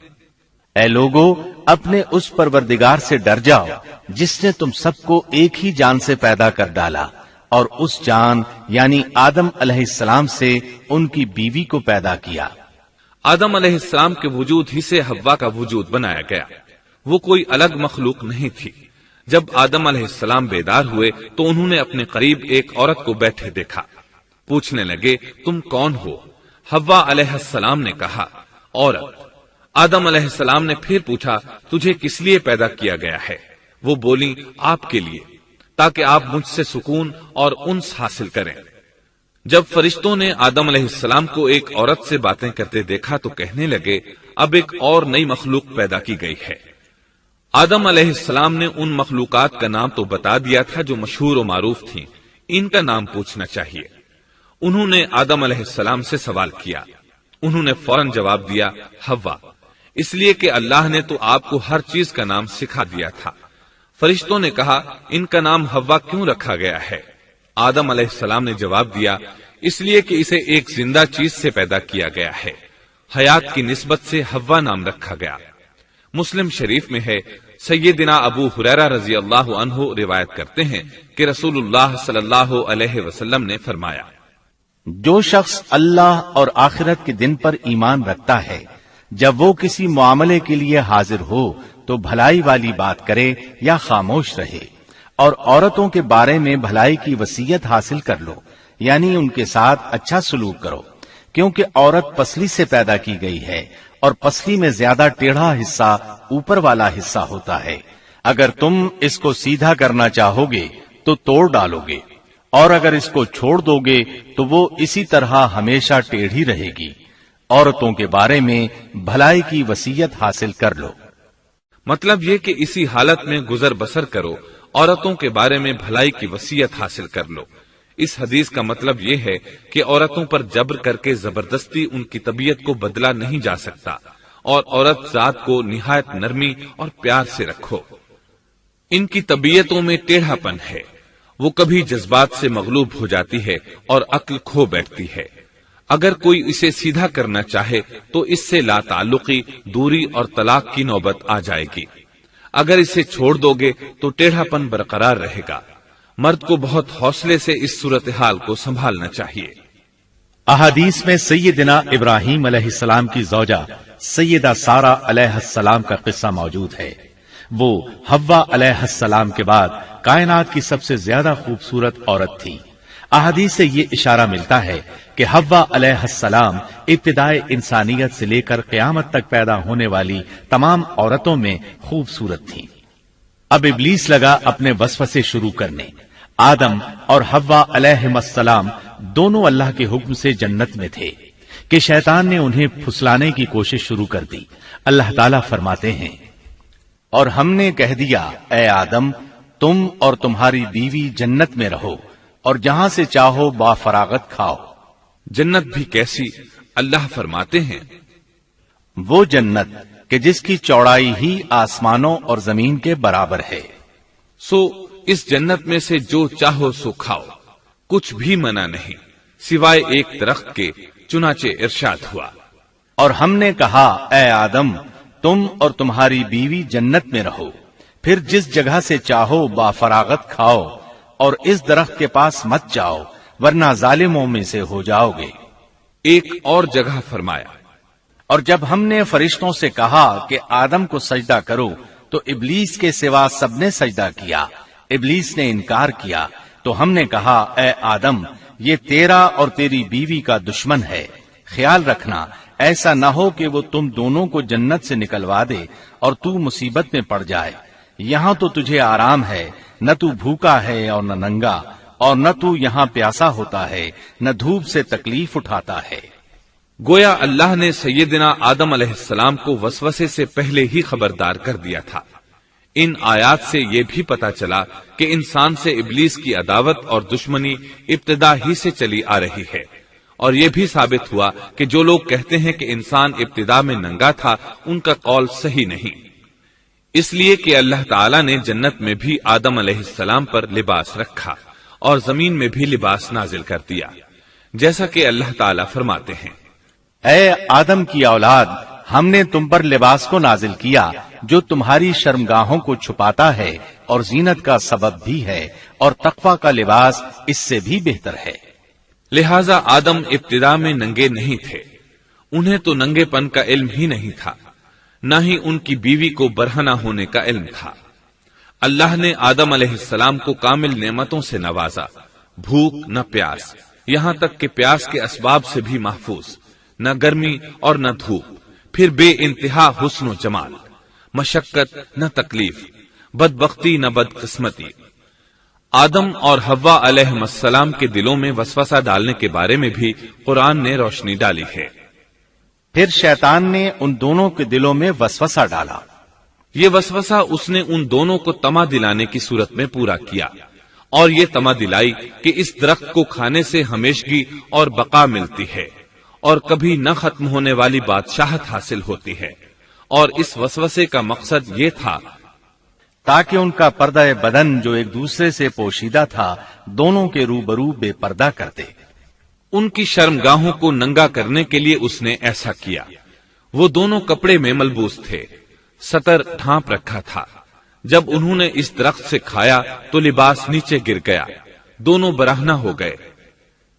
اے لوگو، اپنے اس پروردگار سے ڈر جاؤ جس نے تم سب کو ایک ہی جان سے پیدا کر ڈالا، اور اس جان یعنی آدم علیہ السلام سے ان کی بیوی کو پیدا کیا۔ آدم علیہ السلام کے وجود ہی سے حوا کا وجود بنایا گیا، وہ کوئی الگ مخلوق نہیں تھی۔ جب آدم علیہ السلام بیدار ہوئے تو انہوں نے اپنے قریب ایک عورت کو بیٹھے دیکھا۔ پوچھنے لگے، تم کون ہو؟ حوا علیہ السلام نے کہا، عورت۔ آدم علیہ السلام نے پھر پوچھا، تجھے کس لیے پیدا کیا گیا ہے؟ وہ بولی، آپ کے لیے، تاکہ آپ مجھ سے سکون اور انس حاصل کریں۔ جب فرشتوں نے آدم علیہ السلام کو ایک عورت سے باتیں کرتے دیکھا تو کہنے لگے، اب ایک اور نئی مخلوق پیدا کی گئی ہے۔ آدم علیہ السلام نے ان مخلوقات کا نام تو بتا دیا تھا جو مشہور و معروف تھیں، ان کا نام پوچھنا چاہیے۔ انہوں نے آدم علیہ السلام سے سوال کیا، انہوں نے فوراً جواب دیا، حوا، اس لیے کہ اللہ نے تو آپ کو ہر چیز کا نام سکھا دیا تھا۔ فرشتوں نے کہا، ان کا نام حوا کیوں رکھا گیا ہے؟ آدم علیہ السلام نے جواب دیا، اس لیے کہ اسے ایک زندہ چیز سے پیدا کیا گیا ہے، حیات کی نسبت سے حوا نام رکھا گیا۔ مسلم شریف میں ہے، سیدنا ابو ہریرہ رضی اللہ عنہ روایت کرتے ہیں کہ رسول اللہ صلی اللہ علیہ وسلم نے فرمایا، جو شخص اللہ اور آخرت کے دن پر ایمان رکھتا ہے، جب وہ کسی معاملے کے لیے حاضر ہو تو بھلائی والی بات کرے یا خاموش رہے، اور عورتوں کے بارے میں بھلائی کی وصیت حاصل کر لو، یعنی ان کے ساتھ اچھا سلوک کرو، کیونکہ عورت پسلی سے پیدا کی گئی ہے، اور پسلی میں زیادہ ٹیڑھا حصہ اوپر والا حصہ ہوتا ہے۔ اگر تم اس کو سیدھا کرنا چاہو گے تو توڑ ڈالو گے، اور اگر اس کو چھوڑ دو گے تو وہ اسی طرح ہمیشہ ٹیڑھی رہے گی۔ عورتوں کے بارے میں بھلائی کی وصیت حاصل کر لو۔ مطلب یہ کہ اسی حالت میں گزر بسر کرو، عورتوں کے بارے میں بھلائی کی وصیت حاصل کر لو۔ اس حدیث کا مطلب یہ ہے کہ عورتوں پر جبر کر کے زبردستی ان کی طبیعت کو بدلا نہیں جا سکتا، اور عورت ذات کو نہایت نرمی اور پیار سے رکھو۔ ان کی طبیعتوں میں ٹیڑھاپن ہے، وہ کبھی جذبات سے مغلوب ہو جاتی ہے اور عقل کھو بیٹھتی ہے۔ اگر کوئی اسے سیدھا کرنا چاہے تو اس سے لا تعلقی، دوری اور طلاق کی نوبت آ جائے گی۔ اگر اسے چھوڑ دو گے تو ٹیڑھاپن برقرار رہے گا۔ مرد کو بہت حوصلے سے اس صورتحال کو سنبھالنا چاہیے۔ احادیث میں سیدنا ابراہیم علیہ السلام کی زوجہ سیدہ سارہ علیہ السلام کا قصہ موجود ہے۔ وہ حوا علیہ السلام کے بعد کائنات کی سب سے زیادہ خوبصورت عورت تھی۔ احادیث سے یہ اشارہ ملتا ہے کہ حوا علیہ السلام ابتدائے انسانیت سے لے کر قیامت تک پیدا ہونے والی تمام عورتوں میں خوبصورت تھیں۔ اب ابلیس لگا اپنے وسوسے شروع کرنے۔ آدم اور حوا علیہ السلام دونوں اللہ کے حکم سے جنت میں تھے کہ شیطان نے انہیں پھسلانے کی کوشش شروع کر دی۔ اللہ تعالیٰ فرماتے ہیں، اور ہم نے کہہ دیا اے آدم تم اور تمہاری بیوی جنت میں رہو اور جہاں سے چاہو با فراغت کھاؤ۔ جنت بھی کیسی؟ اللہ فرماتے ہیں، وہ جنت کہ جس کی چوڑائی ہی آسمانوں اور زمین کے برابر ہے۔ سو اس جنت میں سے جو چاہو سو کھاؤ، کچھ بھی منع نہیں سوائے ایک درخت کے، چنانچہ ارشاد ہوا، اور ہم نے کہا اے آدم تم اور تمہاری بیوی جنت میں رہو، پھر جس جگہ سے چاہو با فراغت کھاؤ اور اس درخت کے پاس مت جاؤ ورنہ ظالموں میں سے ہو جاؤ گے۔ ایک اور جگہ فرمایا، اور جب ہم نے فرشتوں سے کہا کہ آدم کو سجدہ کرو تو ابلیس کے سوا سب نے سجدہ کیا۔ ابلیس نے انکار کیا تو ہم نے کہا اے آدم یہ تیرا اور تیری بیوی کا دشمن ہے، خیال رکھنا ایسا نہ ہو کہ وہ تم دونوں کو جنت سے نکلوا دے اور تو مصیبت میں پڑ جائے۔ یہاں تو تجھے آرام ہے، نہ تو بھوکا ہے اور نہ ننگا، اور نہ تو یہاں پیاسا ہوتا ہے، نہ دھوپ سے تکلیف اٹھاتا ہے۔ گویا اللہ نے سیدنا آدم علیہ السلام کو وسوسے سے پہلے ہی خبردار کر دیا تھا۔ ان آیات سے یہ بھی پتا چلا کہ انسان سے ابلیس کی عداوت اور دشمنی ابتدا ہی سے چلی آ رہی ہے، اور یہ بھی ثابت ہوا کہ جو لوگ کہتے ہیں کہ انسان ابتدا میں ننگا تھا ان کا قول صحیح نہیں، اس لیے کہ اللہ تعالیٰ نے جنت میں بھی آدم علیہ السلام پر لباس رکھا اور زمین میں بھی لباس نازل کر دیا، جیسا کہ اللہ تعالیٰ فرماتے ہیں، اے آدم کی اولاد ہم نے تم پر لباس کو نازل کیا جو تمہاری شرمگاہوں کو چھپاتا ہے اور زینت کا سبب بھی ہے، اور تقوی کا لباس اس سے بھی بہتر ہے۔ لہذا آدم ابتدا میں ننگے نہیں تھے، انہیں تو ننگے پن کا علم ہی نہیں تھا، نہ ہی ان کی بیوی کو برہنہ ہونے کا علم تھا۔ اللہ نے آدم علیہ السلام کو کامل نعمتوں سے نوازا، بھوک نہ پیاس، یہاں تک کہ پیاس کے اسباب سے بھی محفوظ، نہ گرمی اور نہ دھوپ، پھر بے انتہا حسن و جمال، مشقت نہ تکلیف، بدبختی نہ بدقسمتی۔ آدم اور حوا علیہ السلام کے دلوں میں وسوسہ ڈالنے کے بارے میں بھی قرآن نے روشنی ڈالی ہے۔ پھر شیطان نے ان دونوں کے دلوں میں وسوسہ ڈالا۔ یہ وسوسہ اس نے ان دونوں کو طمع دلانے کی صورت میں پورا کیا، اور یہ طمع دلائی کہ اس درخت کو کھانے سے ہمیشگی اور بقا ملتی ہے اور کبھی نہ ختم ہونے والی بادشاہت حاصل ہوتی ہے، اور اس وسوسے کا مقصد یہ تھا تاکہ ان کا پردہ بدن جو ایک دوسرے سے پوشیدہ تھا دونوں کے روبرو بے پردہ کر دے۔ ان کی شرمگاہوں کو ننگا کرنے کے لیے اس نے ایسا کیا۔ وہ دونوں کپڑے میں ملبوس تھے، ستر ڈھانپ رکھا تھا۔ جب انہوں نے اس درخت سے کھایا تو لباس نیچے گر گیا، دونوں برہنہ ہو گئے۔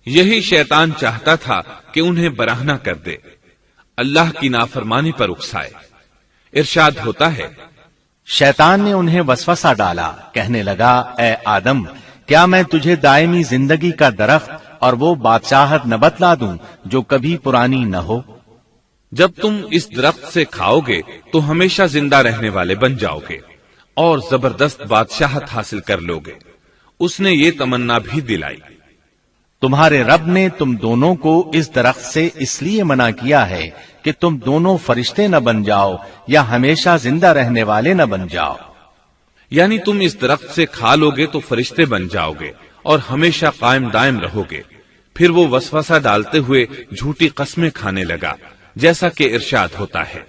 یہی شیطان چاہتا تھا کہ انہیں برہنہ کر دے، اللہ کی نافرمانی پر اکسائے۔ ارشاد ہوتا ہے، شیطان نے انہیں وسوسہ ڈالا، کہنے لگا اے آدم کیا میں تجھے دائمی زندگی کا درخت اور وہ بادشاہت نہ بتلا دوں جو کبھی پرانی نہ ہو؟ جب تم اس درخت سے کھاؤ گے تو ہمیشہ زندہ رہنے والے بن جاؤ گے اور زبردست بادشاہت حاصل کر لو گے۔ اس نے یہ تمنا بھی دلائی۔ تمہارے رب نے تم دونوں کو اس درخت سے اس لیے منع کیا ہے کہ تم دونوں فرشتے نہ بن جاؤ یا ہمیشہ زندہ رہنے والے نہ بن جاؤ۔ یعنی تم اس درخت سے کھا لو گے تو فرشتے بن جاؤ گے اور ہمیشہ قائم دائم رہو گے۔ پھر وہ وسوسہ ڈالتے ہوئے جھوٹی قسمیں کھانے لگا، جیسا کہ ارشاد ہوتا ہے،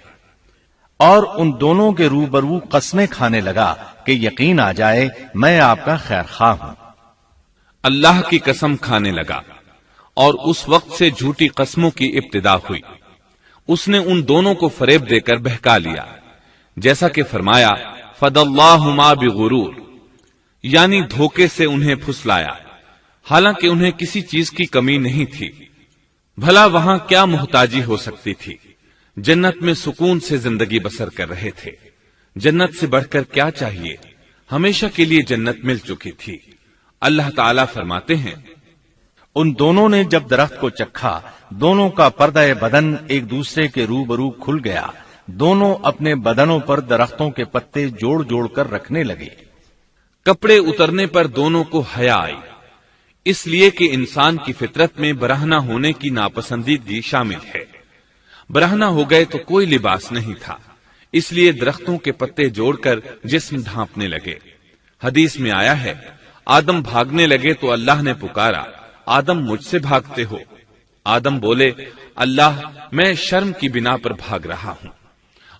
اور ان دونوں کے روبرو قسمیں کھانے لگا کہ یقین آ جائے میں آپ کا خیر خواہ ہوں۔ اللہ کی قسم کھانے لگا، اور اس وقت سے جھوٹی قسموں کی ابتدا ہوئی۔ اس نے ان دونوں کو فریب دے کر بہکا لیا، جیسا کہ فرمایا فَدَلَّاهُمَا بِغُرُورٍ، یعنی دھوکے سے انہیں پھسلایا، حالانکہ انہیں کسی چیز کی کمی نہیں تھی۔ بھلا وہاں کیا محتاجی ہو سکتی تھی؟ جنت میں سکون سے زندگی بسر کر رہے تھے۔ جنت سے بڑھ کر کیا چاہیے؟ ہمیشہ کے لیے جنت مل چکی تھی۔ اللہ تعالیٰ فرماتے ہیں، ان دونوں نے جب درخت کو چکھا، دونوں کا پردہ بدن ایک دوسرے کے روبرو کھل گیا، دونوں اپنے بدنوں پر درختوں کے پتے جوڑ جوڑ کر رکھنے لگے۔ کپڑے اترنے پر دونوں کو حیا آئی، اس لیے کہ انسان کی فطرت میں برہنہ ہونے کی ناپسندیدگی شامل ہے۔ برہنہ ہو گئے تو کوئی لباس نہیں تھا، اس لیے درختوں کے پتے جوڑ کر جسم ڈھانپنے لگے۔ حدیث میں آیا ہے، آدم بھاگنے لگے تو اللہ نے پکارا، آدم مجھ سے بھاگتے ہو؟ آدم بولے، اللہ میں شرم کی بنا پر بھاگ رہا ہوں،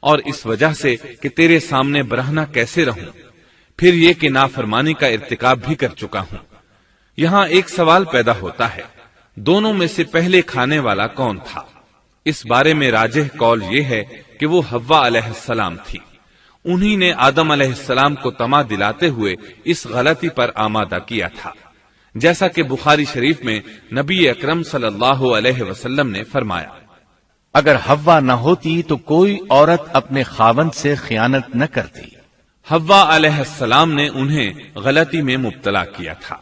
اور اس وجہ سے کہ تیرے سامنے برہنہ کیسے رہوں، پھر یہ کہ نافرمانی کا ارتکاب بھی کر چکا ہوں۔ یہاں ایک سوال پیدا ہوتا ہے، دونوں میں سے پہلے کھانے والا کون تھا؟ اس بارے میں راجح قول یہ ہے کہ وہ حوا علیہ السلام تھی۔ انہی نے آدم علیہ السلام کو طمع دلاتے ہوئے اس غلطی پر آمادہ کیا تھا، جیسا کہ بخاری شریف میں نبی اکرم صلی اللہ علیہ وسلم نے فرمایا، اگر حوا نہ ہوتی تو کوئی عورت اپنے خاوند سے خیانت نہ کرتی۔ حوا علیہ السلام نے انہیں غلطی میں مبتلا کیا تھا۔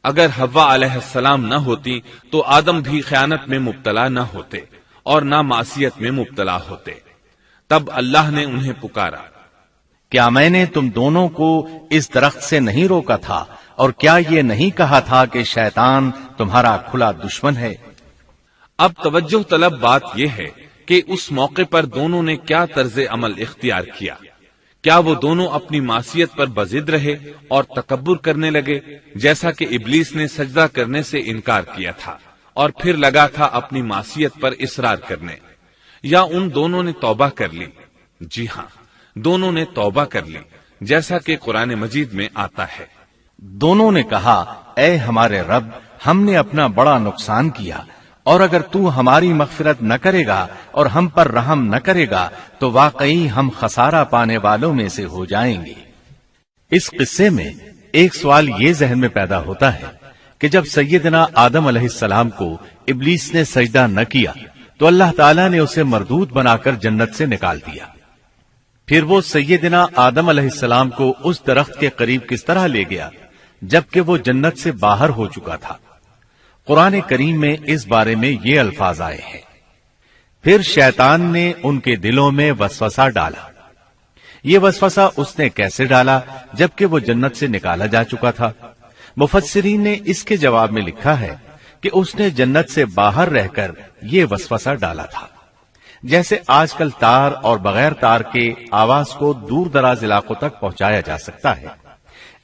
اگر حوا علیہ السلام نہ ہوتی تو آدم بھی خیانت میں مبتلا نہ ہوتے اور نہ معصیت میں مبتلا ہوتے۔ تب اللہ نے انہیں پکارا، کیا میں نے تم دونوں کو اس درخت سے نہیں روکا تھا، اور کیا یہ نہیں کہا تھا کہ شیطان تمہارا کھلا دشمن ہے؟ اب توجہ طلب بات یہ ہے کہ اس موقع پر دونوں نے کیا طرز عمل اختیار کیا۔ کیا وہ دونوں اپنی معصیت پر بضد رہے اور تکبر کرنے لگے، جیسا کہ ابلیس نے سجدہ کرنے سے انکار کیا تھا اور پھر لگا تھا اپنی معصیت پر اصرار کرنے، یا ان دونوں نے توبہ کر لی؟ جی ہاں، دونوں نے توبہ کر لی، جیسا کہ قرآن مجید میں آتا ہے، دونوں نے کہا، اے ہمارے رب، ہم نے اپنا بڑا نقصان کیا، اور اگر تو ہماری مغفرت نہ کرے گا اور ہم پر رحم نہ کرے گا تو واقعی ہم خسارہ پانے والوں میں سے ہو جائیں گے۔ اس قصے میں ایک سوال یہ ذہن میں پیدا ہوتا ہے کہ جب سیدنا آدم علیہ السلام کو ابلیس نے سجدہ نہ کیا تو اللہ تعالیٰ نے اسے مردود بنا کر جنت سے نکال دیا، پھر وہ سیدنا آدم علیہ السلام کو اس درخت کے قریب کس طرح لے گیا جبکہ وہ جنت سے باہر ہو چکا تھا؟ قرآن کریم میں اس بارے میں یہ الفاظ آئے ہیں، پھر شیطان نے ان کے دلوں میں وسوسہ ڈالا۔ یہ وسوسہ اس نے کیسے ڈالا جبکہ وہ جنت سے نکالا جا چکا تھا؟ مفسرین نے اس کے جواب میں لکھا ہے کہ اس نے جنت سے باہر رہ کر یہ وسوسہ ڈالا تھا، جیسے آج کل تار اور بغیر تار کے آواز کو دور دراز علاقوں تک پہنچایا جا سکتا ہے،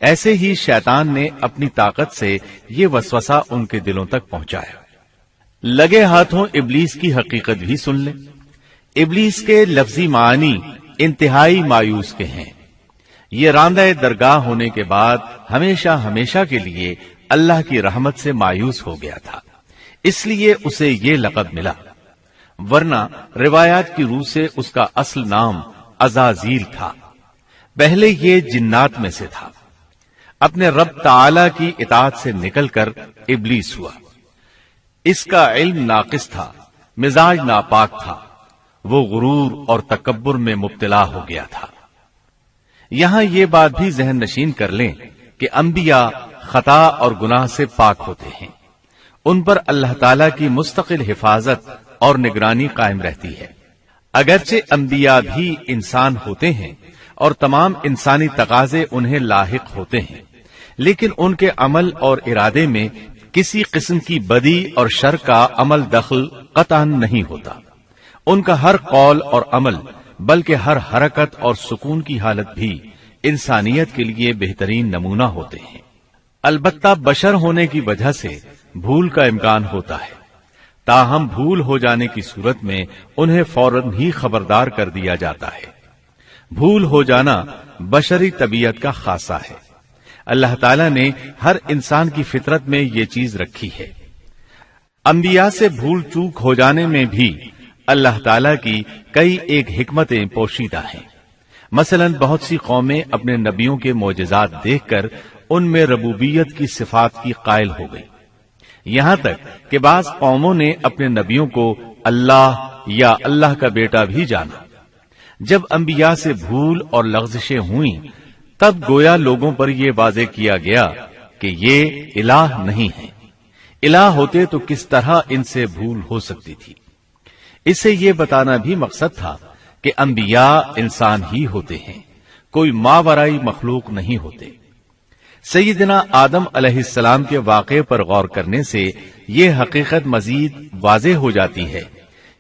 ایسے ہی شیطان نے اپنی طاقت سے یہ وسوسہ ان کے دلوں تک پہنچایا۔ لگے ہاتھوں ابلیس کی حقیقت بھی سن لیں۔ ابلیس کے لفظی معنی انتہائی مایوس کے ہیں۔ یہ راندہ درگاہ ہونے کے بعد ہمیشہ ہمیشہ کے لیے اللہ کی رحمت سے مایوس ہو گیا تھا، اس لیے اسے یہ لقب ملا، ورنہ روایات کی روح سے اس کا اصل نام عزازیل تھا۔ پہلے یہ جنات میں سے تھا، اپنے رب تعالی کی اطاعت سے نکل کر ابلیس ہوا۔ اس کا علم ناقص تھا، مزاج ناپاک تھا، وہ غرور اور تکبر میں مبتلا ہو گیا تھا۔ یہاں یہ بات بھی ذہن نشین کر لیں کہ انبیاء خطا اور گناہ سے پاک ہوتے ہیں، ان پر اللہ تعالی کی مستقل حفاظت اور نگرانی قائم رہتی ہے۔ اگرچہ انبیاء بھی انسان ہوتے ہیں اور تمام انسانی تقاضے انہیں لاحق ہوتے ہیں، لیکن ان کے عمل اور ارادے میں کسی قسم کی بدی اور شر کا عمل دخل قطعاً نہیں ہوتا۔ ان کا ہر قول اور عمل بلکہ ہر حرکت اور سکون کی حالت بھی انسانیت کے لیے بہترین نمونہ ہوتے ہیں۔ البتہ بشر ہونے کی وجہ سے بھول کا امکان ہوتا ہے، تاہم بھول ہو جانے کی صورت میں انہیں فوراً ہی خبردار کر دیا جاتا ہے۔ بھول ہو جانا بشری طبیعت کا خاصہ ہے۔ اللہ تعالیٰ نے ہر انسان کی فطرت میں یہ چیز رکھی ہے۔ انبیاء سے بھول چوک ہو جانے میں بھی اللہ تعالیٰ کی کئی ایک حکمتیں پوشیدہ ہیں۔ مثلا بہت سی قومیں اپنے نبیوں کے معجزات دیکھ کر ان میں ربوبیت کی صفات کی قائل ہو گئی، یہاں تک کہ بعض قوموں نے اپنے نبیوں کو اللہ یا اللہ کا بیٹا بھی جانا۔ جب انبیاء سے بھول اور لغزشیں ہوئیں تب گویا لوگوں پر یہ واضح کیا گیا کہ یہ الہ نہیں ہے۔ الہ ہوتے تو کس طرح ان سے بھول ہو سکتی تھی۔ اس سے یہ بتانا بھی مقصد تھا کہ انبیاء انسان ہی ہوتے ہیں، کوئی ماورائی مخلوق نہیں ہوتے۔ سیدنا آدم علیہ السلام کے واقعے پر غور کرنے سے یہ حقیقت مزید واضح ہو جاتی ہے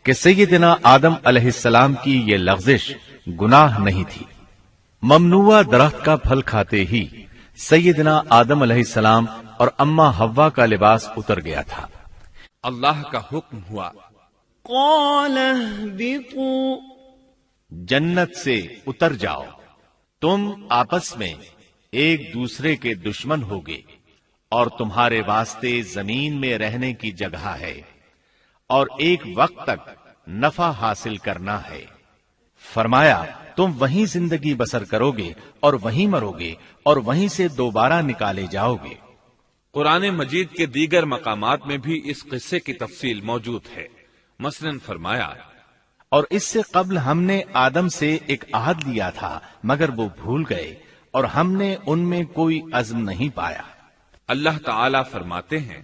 کہ سیدنا آدم علیہ السلام کی یہ لغزش گناہ نہیں تھی۔ ممنوع درخت کا پھل کھاتے ہی سیدنا آدم علیہ السلام اور اماں حوا کا لباس اتر گیا تھا۔ اللہ کا حکم ہوا، قال اهبطوا، جنت سے اتر جاؤ، تم آپس میں ایک دوسرے کے دشمن ہوگے اور تمہارے واسطے زمین میں رہنے کی جگہ ہے اور ایک وقت تک نفع حاصل کرنا ہے۔ فرمایا تم وہیں زندگی بسر کرو گے اور وہیں مرو گے اور وہیں سے دوبارہ نکالے جاؤ گے۔ قرآن مجید کے دیگر مقامات میں بھی اس قصے کی تفصیل موجود ہے۔ مثلاً فرمایا، اور اس سے قبل ہم نے آدم سے ایک عہد لیا تھا مگر وہ بھول گئے اور ہم نے ان میں کوئی عزم نہیں پایا۔ اللہ تعالی فرماتے ہیں،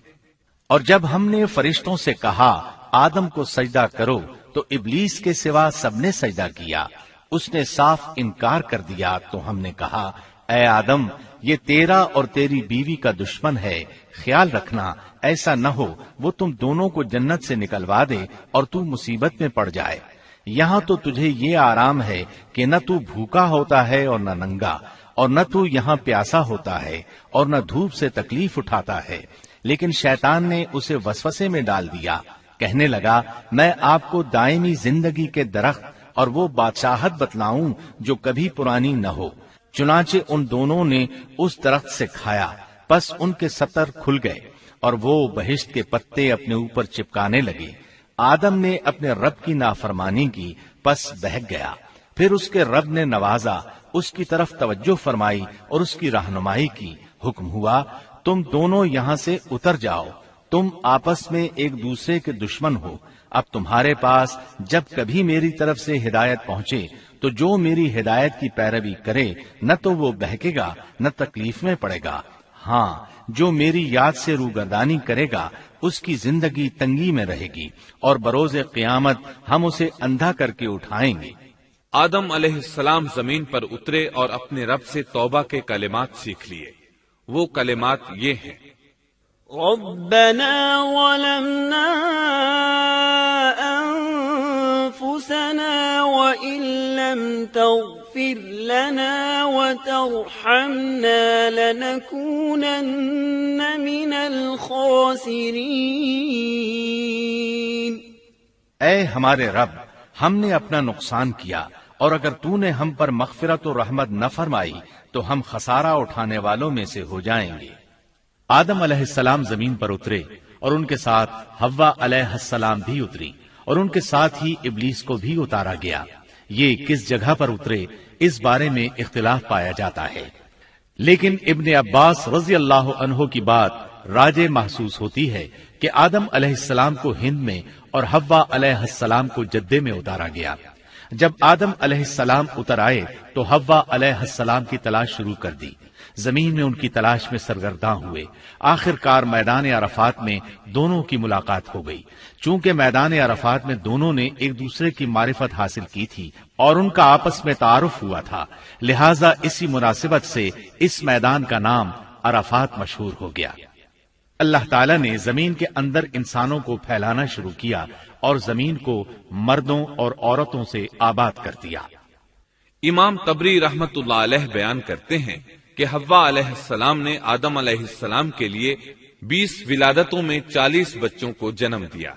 اور جب ہم نے فرشتوں سے کہا آدم کو سجدہ کرو تو ابلیس کے سوا سب نے سجدہ کیا، اس نے صاف انکار کر دیا۔ تو ہم نے کہا اے آدم، یہ تیرا اور تیری بیوی کا دشمن ہے، خیال رکھنا ایسا نہ ہو وہ تم دونوں کو جنت سے نکلوا دے اور تو مصیبت میں پڑ جائے۔ یہاں تو تجھے یہ آرام ہے کہ نہ تو بھوکا ہوتا ہے اور نہ ننگا، اور نہ تو یہاں پیاسا ہوتا ہے اور نہ دھوپ سے تکلیف اٹھاتا ہے۔ لیکن شیطان نے اسے وسوسے میں ڈال دیا، کہنے لگا میں آپ کو دائمی زندگی کے درخت اور وہ بادشاہت بتلاؤں جو کبھی پرانی نہ ہو۔ چنانچہ ان دونوں نے اس درخت سے کھایا، پس ان کے ستر کھل گئے اور وہ بہشت کے پتے اپنے اوپر چپکانے لگے۔ آدم نے اپنے رب کی نافرمانی کی، پس بہک گیا۔ پھر اس کے رب نے نوازا، اس کی طرف توجہ فرمائی اور اس کی رہنمائی کی۔ حکم ہوا تم دونوں یہاں سے اتر جاؤ، تم آپس میں ایک دوسرے کے دشمن ہو۔ اب تمہارے پاس جب کبھی میری طرف سے ہدایت پہنچے تو جو میری ہدایت کی پیروی کرے نہ تو وہ بہکے گا نہ تکلیف میں پڑے گا، ہاں جو میری یاد سے روگردانی کرے گا اس کی زندگی تنگی میں رہے گی اور بروز قیامت ہم اسے اندھا کر کے اٹھائیں گے۔ آدم علیہ السلام زمین پر اترے اور اپنے رب سے توبہ کے کلمات سیکھ لیے۔ وہ کلمات یہ ہیں، ربنا ظلمنا أنفسنا وإن لم تغفر لنا وترحمنا لنكونن من الخاسرين۔ اے ہمارے رب، ہم نے اپنا نقصان کیا اور اگر تو نے ہم پر مغفرت و رحمت نہ فرمائی تو ہم خسارہ اٹھانے والوں میں سے ہو جائیں گے۔ آدم علیہ السلام زمین پر اترے اور ان کے ساتھ حوا علیہ السلام بھی اتری اور ان کے ساتھ ہی ابلیس کو بھی اتارا گیا۔ یہ کس جگہ پر اترے اس بارے میں اختلاف پایا جاتا ہے، لیکن ابن عباس رضی اللہ عنہ کی بات راجح محسوس ہوتی ہے کہ آدم علیہ السلام کو ہند میں اور حوا علیہ السلام کو جدے میں اتارا گیا۔ جب آدم علیہ السلام اتر آئے تو حوا علیہ السلام کی تلاش شروع کر دی، زمین میں ان کی تلاش میں سرگرداں ہوئے۔ آخر کار میدان عرفات میں دونوں کی ملاقات ہو گئی۔ چونکہ میدان عرفات میں دونوں نے ایک دوسرے کی معرفت حاصل کی تھی اور ان کا آپس میں تعارف ہوا تھا، لہذا اسی مناسبت سے اس میدان کا نام عرفات مشہور ہو گیا۔ اللہ تعالیٰ نے زمین کے اندر انسانوں کو پھیلانا شروع کیا اور زمین کو مردوں اور عورتوں سے آباد کر دیا۔ امام طبری رحمت اللہ علیہ بیان کرتے ہیں کہ حوا علیہ السلام نے آدم علیہ السلام کے لیے 20 ولادتوں میں 40 بچوں کو جنم دیا۔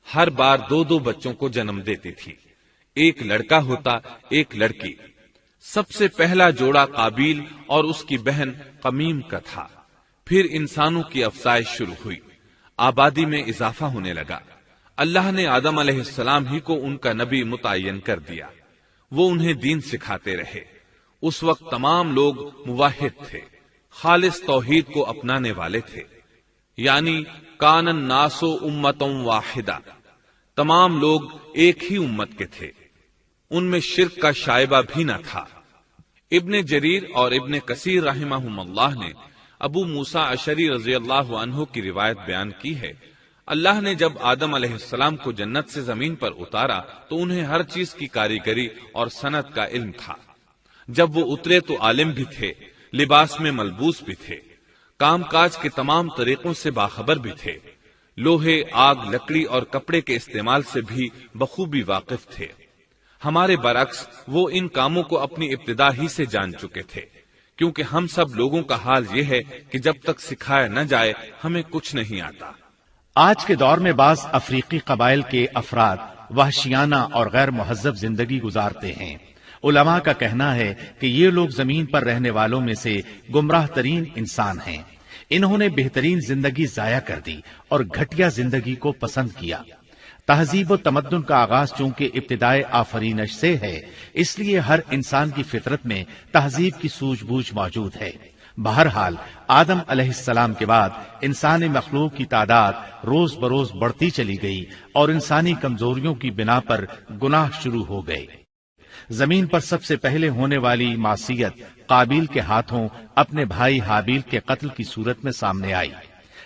ہر بار 2 بچوں کو جنم دیتی تھی، ایک لڑکا ہوتا ایک لڑکی۔ سب سے پہلا جوڑا قابیل اور اس کی بہن قمیم کا تھا۔ پھر انسانوں کی افزائش شروع ہوئی، آبادی میں اضافہ ہونے لگا۔ اللہ نے آدم علیہ السلام ہی کو ان کا نبی متعین کر دیا، وہ انہیں دین سکھاتے رہے۔ اس وقت تمام لوگ موحد تھے، خالص توحید کو اپنانے والے تھے، یعنی کان الناس امۃ واحدہ، تمام لوگ ایک ہی امت کے تھے، ان میں شرک کا شائبہ بھی نہ تھا۔ ابن جریر اور ابن کثیر رحمہم اللہ نے ابو موسیٰ اشعری رضی اللہ عنہ کی روایت بیان کی ہے، اللہ نے جب آدم علیہ السلام کو جنت سے زمین پر اتارا تو انہیں ہر چیز کی کاریگری اور صنعت کا علم تھا۔ جب وہ اترے تو عالم بھی تھے، لباس میں ملبوس بھی تھے، کام کاج کے تمام طریقوں سے باخبر بھی تھے، لوہے، آگ، لکڑی اور کپڑے کے استعمال سے بھی بخوبی واقف تھے۔ ہمارے برعکس وہ ان کاموں کو اپنی ابتدا ہی سے جان چکے تھے، کیونکہ ہم سب لوگوں کا حال یہ ہے کہ جب تک سکھایا نہ جائے ہمیں کچھ نہیں آتا۔ آج کے دور میں بعض افریقی قبائل کے افراد وحشیانہ اور غیر مہذب زندگی گزارتے ہیں۔ علماء کا کہنا ہے کہ یہ لوگ زمین پر رہنے والوں میں سے گمراہ ترین انسان ہیں۔ انہوں نے بہترین زندگی ضائع کر دی اور گھٹیا زندگی کو پسند کیا۔ تہذیب و تمدن کا آغاز چونکہ ابتدائے آفرینش سے ہے، اس لیے ہر انسان کی فطرت میں تہذیب کی سوجھ بوجھ موجود ہے۔ بہرحال آدم علیہ السلام کے بعد انسانی مخلوق کی تعداد روز بروز بڑھتی چلی گئی اور انسانی کمزوریوں کی بنا پر گناہ شروع ہو گئے۔ زمین پر سب سے پہلے ہونے والی معصیت قابیل کے ہاتھوں اپنے بھائی حابیل کے قتل کی صورت میں سامنے آئی۔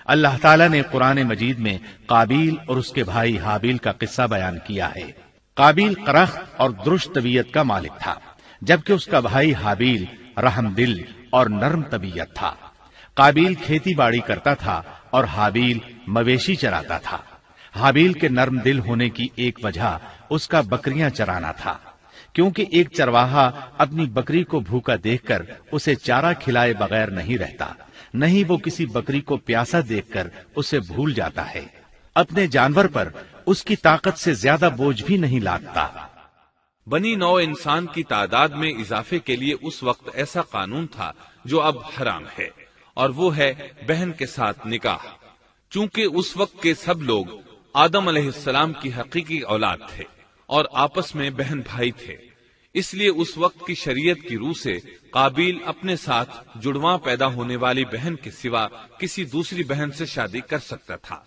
اللہ تعالیٰ نے قرآن مجید میں قابیل اور اس کے بھائی حابیل کا قصہ بیان کیا ہے۔ قابیل قرخت اور درشت طبیعت کا مالک تھا، جبکہ اس کا بھائی حابیل رحم دل اور نرم طبیعت تھا۔ قابیل کھیتی باڑی کرتا تھا اور حابیل مویشی چراتا تھا۔ حابیل کے نرم دل ہونے کی ایک وجہ اس کا بکریاں چرانا تھا، کیونکہ ایک چرواہا اپنی بکری کو بھوکا دیکھ کر اسے چارہ کھلائے بغیر نہیں رہتا، نہیں وہ کسی بکری کو پیاسا دیکھ کر اسے بھول جاتا ہے۔ اپنے جانور پر اس کی طاقت سے زیادہ بوجھ بھی نہیں لادتا۔ بنی نوع انسان کی تعداد میں اضافے کے لیے اس وقت ایسا قانون تھا جو اب حرام ہے، اور وہ ہے بہن کے ساتھ نکاح۔ چونکہ اس وقت کے سب لوگ آدم علیہ السلام کی حقیقی اولاد تھے اور آپس میں بہن بھائی تھے، اس لیے اس وقت کی شریعت کی روح سے قابیل اپنے ساتھ جڑواں پیدا ہونے والی بہن کے سوا کسی دوسری بہن سے شادی کر سکتا تھا،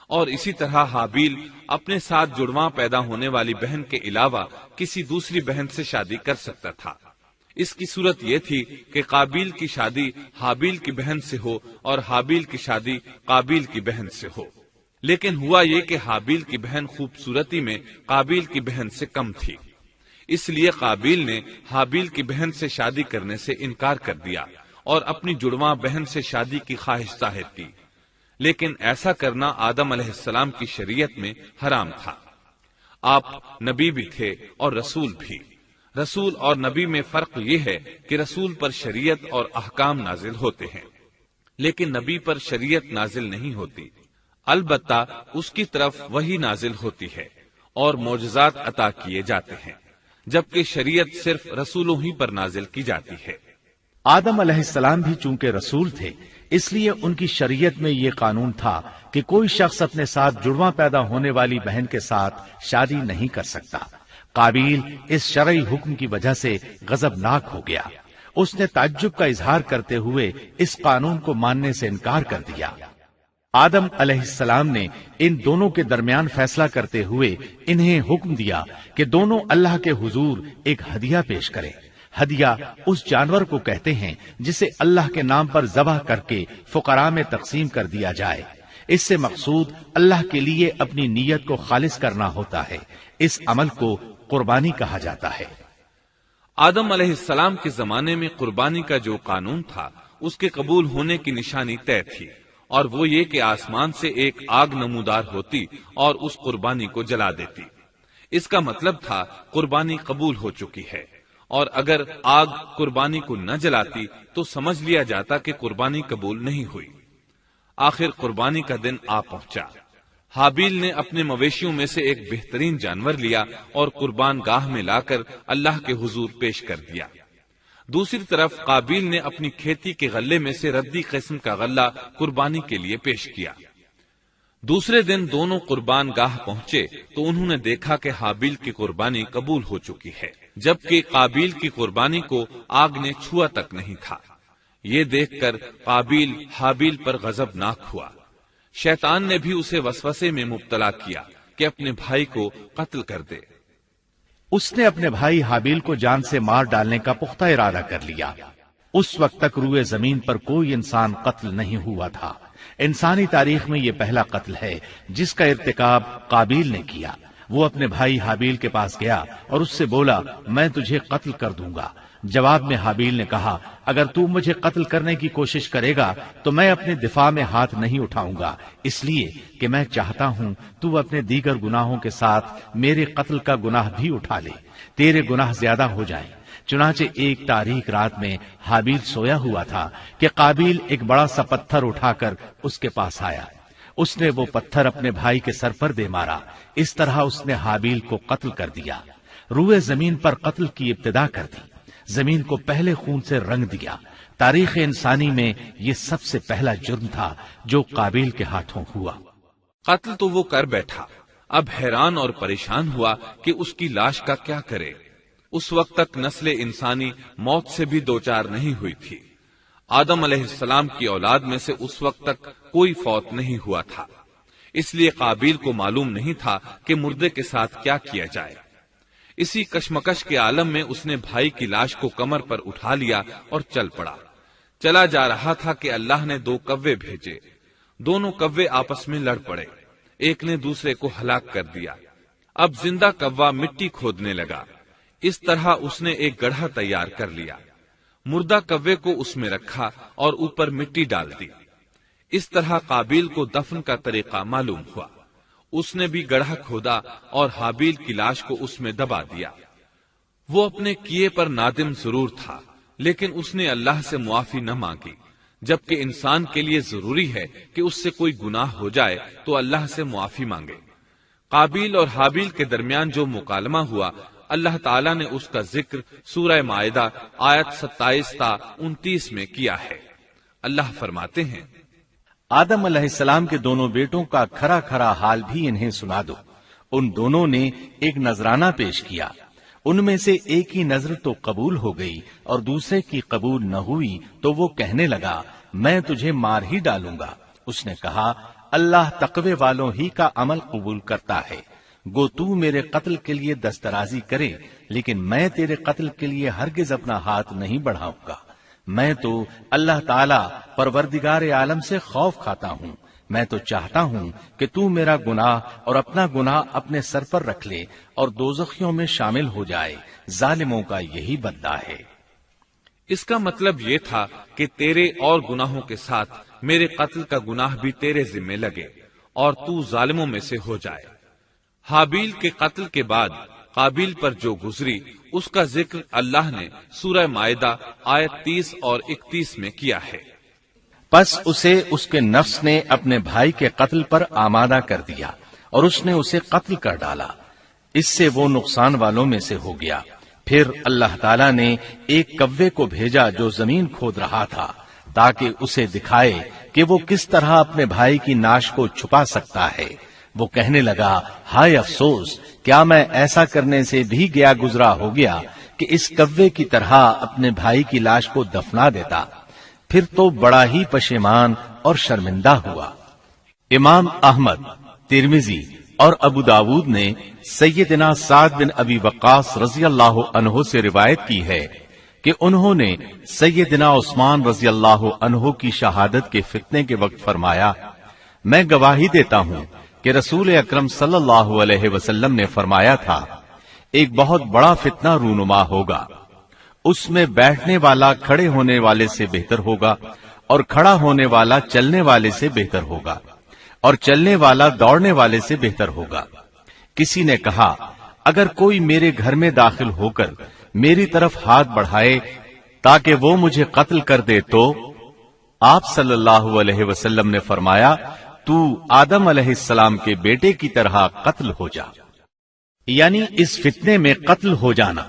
اور اسی طرح حابیل اپنے ساتھ جڑواں پیدا ہونے والی بہن کے علاوہ کسی دوسری بہن سے شادی کر سکتا تھا۔ اس کی صورت یہ تھی کہ قابیل کی شادی حابیل کی بہن سے ہو اور حابیل کی شادی قابیل کی بہن سے ہو، لیکن ہوا یہ کہ حابیل کی بہن خوبصورتی میں قابیل کی بہن سے کم تھی، اس لیے قابیل نے حابیل کی بہن سے شادی کرنے سے انکار کر دیا اور اپنی جڑواں بہن سے شادی کی خواہش ظاہر کی، لیکن ایسا کرنا آدم علیہ السلام کی شریعت میں حرام تھا۔ آپ نبی بھی تھے اور رسول بھی۔ رسول اور نبی میں فرق یہ ہے کہ رسول پر شریعت اور احکام نازل ہوتے ہیں، لیکن نبی پر شریعت نازل نہیں ہوتی، البتہ اس کی طرف وحی نازل ہوتی ہے اور معجزات عطا کیے جاتے ہیں، جبکہ شریعت صرف رسولوں ہی پر نازل کی جاتی ہے۔ آدم علیہ السلام بھی چونکہ رسول تھے، اس لیے ان کی شریعت میں یہ قانون تھا کہ کوئی شخص اپنے ساتھ جڑواں پیدا ہونے والی بہن کے ساتھ شادی نہیں کر سکتا۔ قابیل اس شرعی حکم کی وجہ سے غضبناک ہو گیا، اس نے تعجب کا اظہار کرتے ہوئے اس قانون کو ماننے سے انکار کر دیا۔ آدم علیہ السلام نے ان دونوں کے درمیان فیصلہ کرتے ہوئے انہیں حکم دیا کہ دونوں اللہ کے حضور ایک ہدیہ پیش کریں۔ ہدیہ اس جانور کو کہتے ہیں جسے اللہ کے نام پر ذبح کر کے فقراء میں تقسیم کر دیا جائے۔ اس سے مقصود اللہ کے لیے اپنی نیت کو خالص کرنا ہوتا ہے۔ اس عمل کو قربانی کہا جاتا ہے۔ آدم علیہ السلام کے زمانے میں قربانی کا جو قانون تھا اس کے قبول ہونے کی نشانی طے تھی، اور وہ یہ کہ آسمان سے ایک آگ نمودار ہوتی اور اس قربانی کو جلا دیتی۔ اس کا مطلب تھا قربانی قبول ہو چکی ہے، اور اگر آگ قربانی کو نہ جلاتی تو سمجھ لیا جاتا کہ قربانی قبول نہیں ہوئی۔ آخر قربانی کا دن آ پہنچا۔ حابیل نے اپنے مویشیوں میں سے ایک بہترین جانور لیا اور قربان گاہ میں لا کر اللہ کے حضور پیش کر دیا۔ دوسری طرف قابیل نے اپنی کھیتی کے غلے میں سے ردی قسم کا غلہ قربانی کے لیے پیش کیا۔ دوسرے دن دونوں قربان گاہ پہنچے تو انہوں نے دیکھا کہ حابیل کی قربانی قبول ہو چکی ہے، جبکہ قابیل کی قربانی کو آگ نے چھوا تک نہیں تھا۔ یہ دیکھ کر قابیل حابیل پر غضبناک ہوا۔ شیطان نے بھی اسے وسوسے میں مبتلا کیا کہ اپنے بھائی کو قتل کر دے۔ اس نے اپنے بھائی حابیل کو جان سے مار ڈالنے کا پختہ ارادہ کر لیا۔ اس وقت تک روئے زمین پر کوئی انسان قتل نہیں ہوا تھا۔ انسانی تاریخ میں یہ پہلا قتل ہے جس کا ارتکاب قابیل نے کیا۔ وہ اپنے بھائی حابیل کے پاس گیا اور اس سے بولا، میں تجھے قتل کر دوں گا۔ جواب میں حابیل نے کہا، اگر تو مجھے قتل کرنے کی کوشش کرے گا تو میں اپنے دفاع میں ہاتھ نہیں اٹھاؤں گا، اس لیے کہ میں چاہتا ہوں تو اپنے دیگر گناہوں کے ساتھ میرے قتل کا گناہ بھی اٹھا لے، تیرے گناہ زیادہ ہو جائیں۔ چنانچہ ایک تاریک رات میں حابیل سویا ہوا تھا کہ قابیل ایک بڑا سا پتھر اٹھا کر اس کے پاس آیا۔ اس نے وہ پتھر اپنے بھائی کے سر پر دے مارا۔ اس طرح اس نے حابیل کو قتل کر دیا، روئے زمین پر قتل کی ابتدا کر دی، زمین کو پہلے خون سے رنگ دیا۔ تاریخ انسانی میں یہ سب سے پہلا جرم تھا جو قابیل کے ہاتھوں ہوا۔ قتل تو وہ کر بیٹھا، اب حیران اور پریشان ہوا کہ اس کی لاش کا کیا کرے۔ اس وقت تک نسل انسانی موت سے بھی دوچار نہیں ہوئی تھی۔ آدم علیہ السلام کی اولاد میں سے اس وقت تک کوئی فوت نہیں ہوا تھا، اس لیے قابیل کو معلوم نہیں تھا کہ مردے کے ساتھ کیا کیا جائے۔ اسی کشمکش کے عالم میں اس نے بھائی کی لاش کو کمر پر اٹھا لیا اور چل پڑا۔ چلا جا رہا تھا کہ اللہ نے 2 کوے بھیجے۔ دونوں کوے آپس میں لڑ پڑے، ایک نے دوسرے کو ہلاک کر دیا۔ اب زندہ کوا مٹی کھودنے لگا۔ اس طرح اس نے ایک گڑھا تیار کر لیا، مردہ کوے کو اس میں رکھا اور اوپر مٹی ڈال دی۔ اس طرح قابیل کو دفن کا طریقہ معلوم ہوا۔ اس نے بھی گڑھا کھودا اور حابیل کی لاش کو اس میں دبا دیا۔ وہ اپنے کیے پر نادم ضرور تھا، لیکن اس نے اللہ سے معافی نہ مانگی، جبکہ انسان کے لیے ضروری ہے کہ اس سے کوئی گناہ ہو جائے تو اللہ سے معافی مانگے۔ قابیل اور حابیل کے درمیان جو مکالمہ ہوا، اللہ تعالیٰ نے اس کا ذکر سورہ مائدہ آیت 27 تا 29 میں کیا ہے۔ اللہ فرماتے ہیں، آدم علیہ السلام کے دونوں بیٹوں کا کھرا کھرا حال بھی انہیں سنا دو۔ ان دونوں نے ایک نذرانہ پیش کیا، ان میں سے ایک کی نذر تو قبول ہو گئی اور دوسرے کی قبول نہ ہوئی تو وہ کہنے لگا، میں تجھے مار ہی ڈالوں گا۔ اس نے کہا، اللہ تقوی والوں ہی کا عمل قبول کرتا ہے، گو تو میرے قتل کے لیے دسترازی کرے، لیکن میں تیرے قتل کے لیے ہرگز اپنا ہاتھ نہیں بڑھاؤں گا۔ میں تو اللہ تعالی پروردگار عالم سے خوف کھاتا ہوں، میں تو چاہتا ہوں کہ تو میرا گناہ اور اپنا گناہ اپنے سر پر رکھ لے اور دوزخیوں میں شامل ہو جائے، ظالموں کا یہی بدلہ ہے۔ اس کا مطلب یہ تھا کہ تیرے اور گناہوں کے ساتھ میرے قتل کا گناہ بھی تیرے ذمہ لگے اور تو ظالموں میں سے ہو جائے۔ حابیل کے قتل کے بعد قابیل پر جو گزری اس کا ذکر اللہ نے سورہ مائدہ آیت 30 اور 31 میں کیا ہے۔ پس اسے اس کے نفس نے اپنے بھائی کے قتل پر آمادہ کر دیا اور اس نے اسے قتل کر ڈالا، اس سے وہ نقصان والوں میں سے ہو گیا۔ پھر اللہ تعالیٰ نے ایک کوے کو بھیجا جو زمین کھود رہا تھا تاکہ اسے دکھائے کہ وہ کس طرح اپنے بھائی کی ناش کو چھپا سکتا ہے۔ وہ کہنے لگا، ہائے افسوس، کیا میں ایسا کرنے سے بھی گیا گزرا ہو گیا کہ اس کوے کی طرح اپنے بھائی کی لاش کو دفنا دیتا۔ پھر تو بڑا ہی پشیمان اور شرمندہ ہوا۔ امام احمد، ترمذی اور ابو داود نے سیدنا سعد بن ابی وقاص رضی اللہ عنہ سے روایت کی ہے کہ انہوں نے سیدنا عثمان رضی اللہ عنہ کی شہادت کے فتنے کے وقت فرمایا، میں گواہی دیتا ہوں کہ رسول اکرم صلی اللہ علیہ وسلم نے فرمایا تھا، ایک بہت بڑا فتنہ رونما ہوگا، اس میں بیٹھنے والا کھڑے ہونے والے سے بہتر ہوگا اور کھڑا ہونے والا چلنے والے سے بہتر ہوگا اور چلنے والا دوڑنے والے سے بہتر ہوگا۔ کسی نے کہا، اگر کوئی میرے گھر میں داخل ہو کر میری طرف ہاتھ بڑھائے تاکہ وہ مجھے قتل کر دے تو آپ صلی اللہ علیہ وسلم نے فرمایا، تو آدم علیہ السلام کے بیٹے کی طرح قتل ہو جا۔ یعنی اس فتنے میں قتل ہو جانا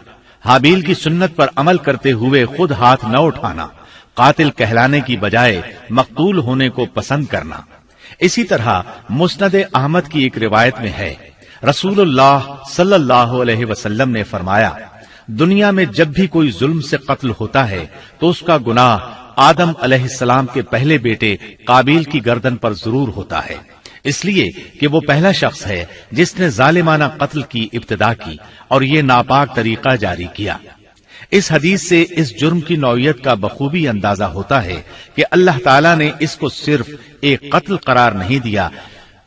حابیل کی سنت پر عمل کرتے ہوئے خود ہاتھ نہ اٹھانا، قاتل کہلانے کی بجائے مقتول ہونے کو پسند کرنا۔ اسی طرح مسند احمد کی ایک روایت میں ہے، رسول اللہ صلی اللہ علیہ وسلم نے فرمایا، دنیا میں جب بھی کوئی ظلم سے قتل ہوتا ہے تو اس کا گناہ آدم علیہ السلام کے پہلے بیٹے قابیل کی گردن پر ضرور ہوتا ہے، اس لیے کہ وہ پہلا شخص ہے جس نے ظالمانہ قتل کی ابتدا کی اور یہ ناپاک طریقہ جاری کیا۔ اس حدیث سے اس جرم کی نوعیت کا بخوبی اندازہ ہوتا ہے کہ اللہ تعالیٰ نے اس کو صرف ایک قتل قرار نہیں دیا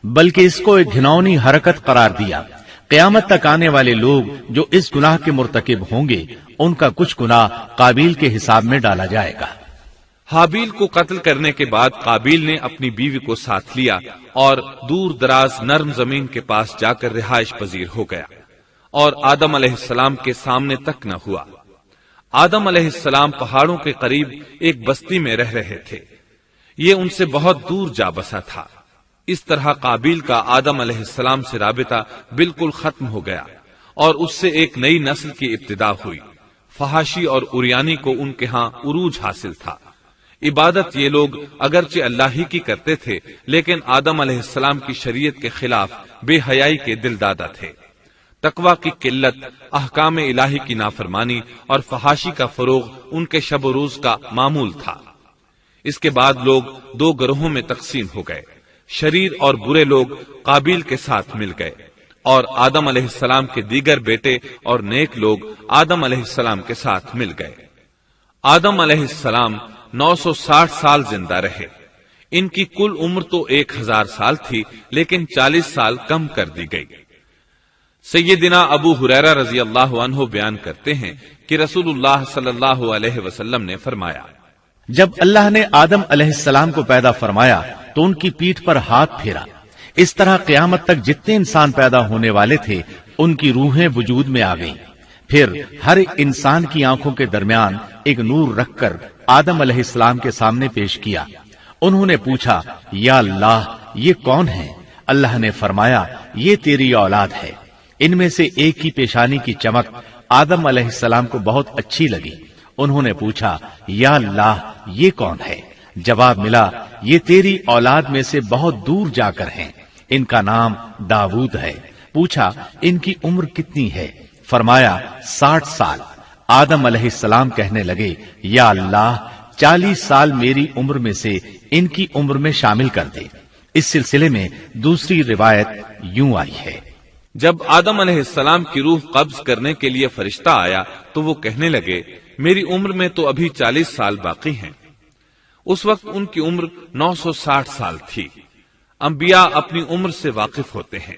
بلکہ اس کو ایک گھناؤنی حرکت قرار دیا۔ قیامت تک آنے والے لوگ جو اس گناہ کے مرتکب ہوں گے ان کا کچھ گناہ قابیل کے حساب میں ڈالا جائے گا۔ حابیل کو قتل کرنے کے بعد قابیل نے اپنی بیوی کو ساتھ لیا اور دور دراز نرم زمین کے پاس جا کر رہائش پذیر ہو گیا اور آدم علیہ السلام کے سامنے تک نہ ہوا۔ آدم علیہ السلام پہاڑوں کے قریب ایک بستی میں رہ رہے تھے، یہ ان سے بہت دور جا بسا تھا۔ اس طرح قابیل کا آدم علیہ السلام سے رابطہ بالکل ختم ہو گیا اور اس سے ایک نئی نسل کی ابتدا ہوئی۔ فحاشی اور اریانی کو ان کے ہاں عروج حاصل تھا۔ عبادت یہ لوگ اگرچہ اللہ ہی کی کرتے تھے لیکن آدم علیہ السلام کی شریعت کے خلاف بے حیائی کے دل دادا تھے۔ تقوی کی قلت، احکام الہی کی نافرمانی اور فحاشی کا فروغ ان کے شب و روز کا معمول تھا۔ اس کے بعد لوگ دو گروہوں میں تقسیم ہو گئے، شریر اور برے لوگ قابیل کے ساتھ مل گئے اور آدم علیہ السلام کے دیگر بیٹے اور نیک لوگ آدم علیہ السلام کے ساتھ مل گئے۔ آدم علیہ السلام 960 سال زندہ رہے۔ ان کی کل عمر تو 1000 سال تھی لیکن 40 سال کم کر دی گئی۔ سیدنا ابو ہریرہ رضی اللہ عنہ بیان کرتے ہیں کہ رسول اللہ صلی اللہ علیہ وسلم نے فرمایا، جب اللہ نے آدم علیہ السلام کو پیدا فرمایا تو ان کی پیٹھ پر ہاتھ پھیرا، اس طرح قیامت تک جتنے انسان پیدا ہونے والے تھے ان کی روحیں وجود میں آ گئیں۔ پھر ہر انسان کی آنکھوں کے درمیان ایک نور رکھ کر آدم علیہ السلام کے سامنے پیش کیا۔ انہوں نے پوچھا، یا اللہ یہ کون ہے؟ اللہ نے فرمایا، یہ تیری اولاد ہے۔ ان میں سے ایک کی پیشانی کی چمک آدم علیہ السلام کو بہت اچھی لگی۔ انہوں نے پوچھا، یا اللہ یہ کون ہے؟ جواب ملا، یہ تیری اولاد میں سے بہت دور جا کر ہیں، ان کا نام داؤد ہے۔ پوچھا، ان کی عمر کتنی ہے؟ فرمایا 60 سال۔ آدم علیہ السلام کہنے لگے، یا اللہ 40 سال میری عمر میں سے ان کی عمر میں شامل کر دے۔ اس سلسلے میں دوسری روایت یوں آئی ہے، جب آدم علیہ السلام کی روح قبض کرنے کے لیے فرشتہ آیا تو وہ کہنے لگے، میری عمر میں تو ابھی 40 سال باقی ہیں۔ اس وقت ان کی عمر 960 سال تھی۔ انبیاء اپنی عمر سے واقف ہوتے ہیں۔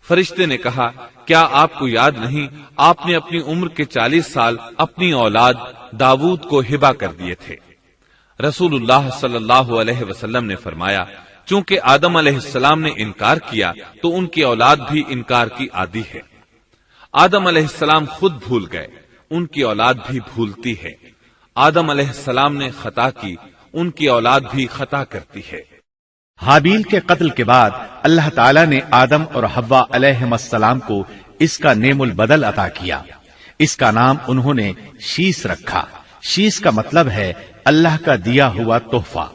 فرشتے نے کہا، کیا آپ کو یاد نہیں آپ نے اپنی عمر کے 40 سال اپنی اولاد داؤد کو ہبہ کر دیے تھے؟ رسول اللہ صلی اللہ علیہ وسلم نے فرمایا، چونکہ آدم علیہ السلام نے انکار کیا تو ان کی اولاد بھی انکار کی عادی ہے۔ آدم علیہ السلام خود بھول گئے، ان کی اولاد بھی بھولتی ہے۔ آدم علیہ السلام نے خطا کی، ان کی اولاد بھی خطا کرتی ہے۔ حابیل کے قتل کے بعد اللہ تعالیٰ نے آدم اور حوا علیہ السلام کو اس کا نعم البدل عطا کیا۔ اس کا نام انہوں نے شیس رکھا۔ شیس کا مطلب ہے اللہ کا دیا ہوا تحفہ۔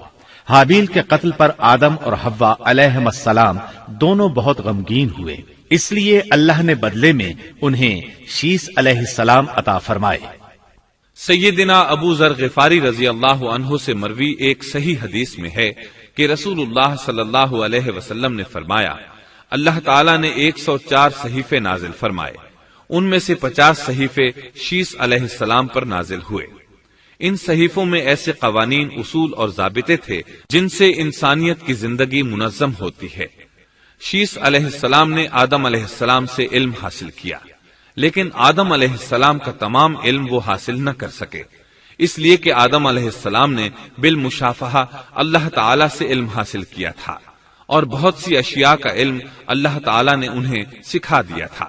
حابیل کے قتل پر آدم اور حوا علیہ السلام دونوں بہت غمگین ہوئے، اس لیے اللہ نے بدلے میں انہیں شیس علیہ السلام عطا فرمائے۔ سیدنا ابو ذر غفاری رضی اللہ عنہ سے مروی ایک صحیح حدیث میں ہے کہ رسول اللہ صلی اللہ علیہ وسلم نے فرمایا، اللہ تعالیٰ نے 104 صحیفے نازل فرمائے، ان میں سے 50 صحیفے شیس علیہ السلام پر نازل ہوئے۔ ان صحیفوں میں ایسے قوانین، اصول اور ضابطے تھے جن سے انسانیت کی زندگی منظم ہوتی ہے۔ شیس علیہ السلام نے آدم علیہ السلام سے علم حاصل کیا، لیکن آدم علیہ السلام کا تمام علم وہ حاصل نہ کر سکے، اس لیے کہ آدم علیہ السلام نے بالمشافہہ اللہ تعالی سے علم حاصل کیا تھا اور بہت سی اشیاء کا علم اللہ تعالی نے انہیں سکھا دیا تھا،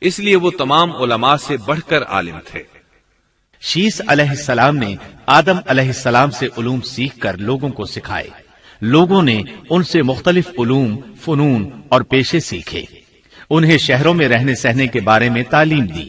اس لیے وہ تمام علماء سے بڑھ کر عالم تھے۔ شیس علیہ السلام نے آدم علیہ السلام سے علوم سیکھ کر لوگوں کو سکھائے۔ لوگوں نے ان سے مختلف علوم، فنون اور پیشے سیکھے۔ انہیں شہروں میں رہنے سہنے کے بارے میں تعلیم دی۔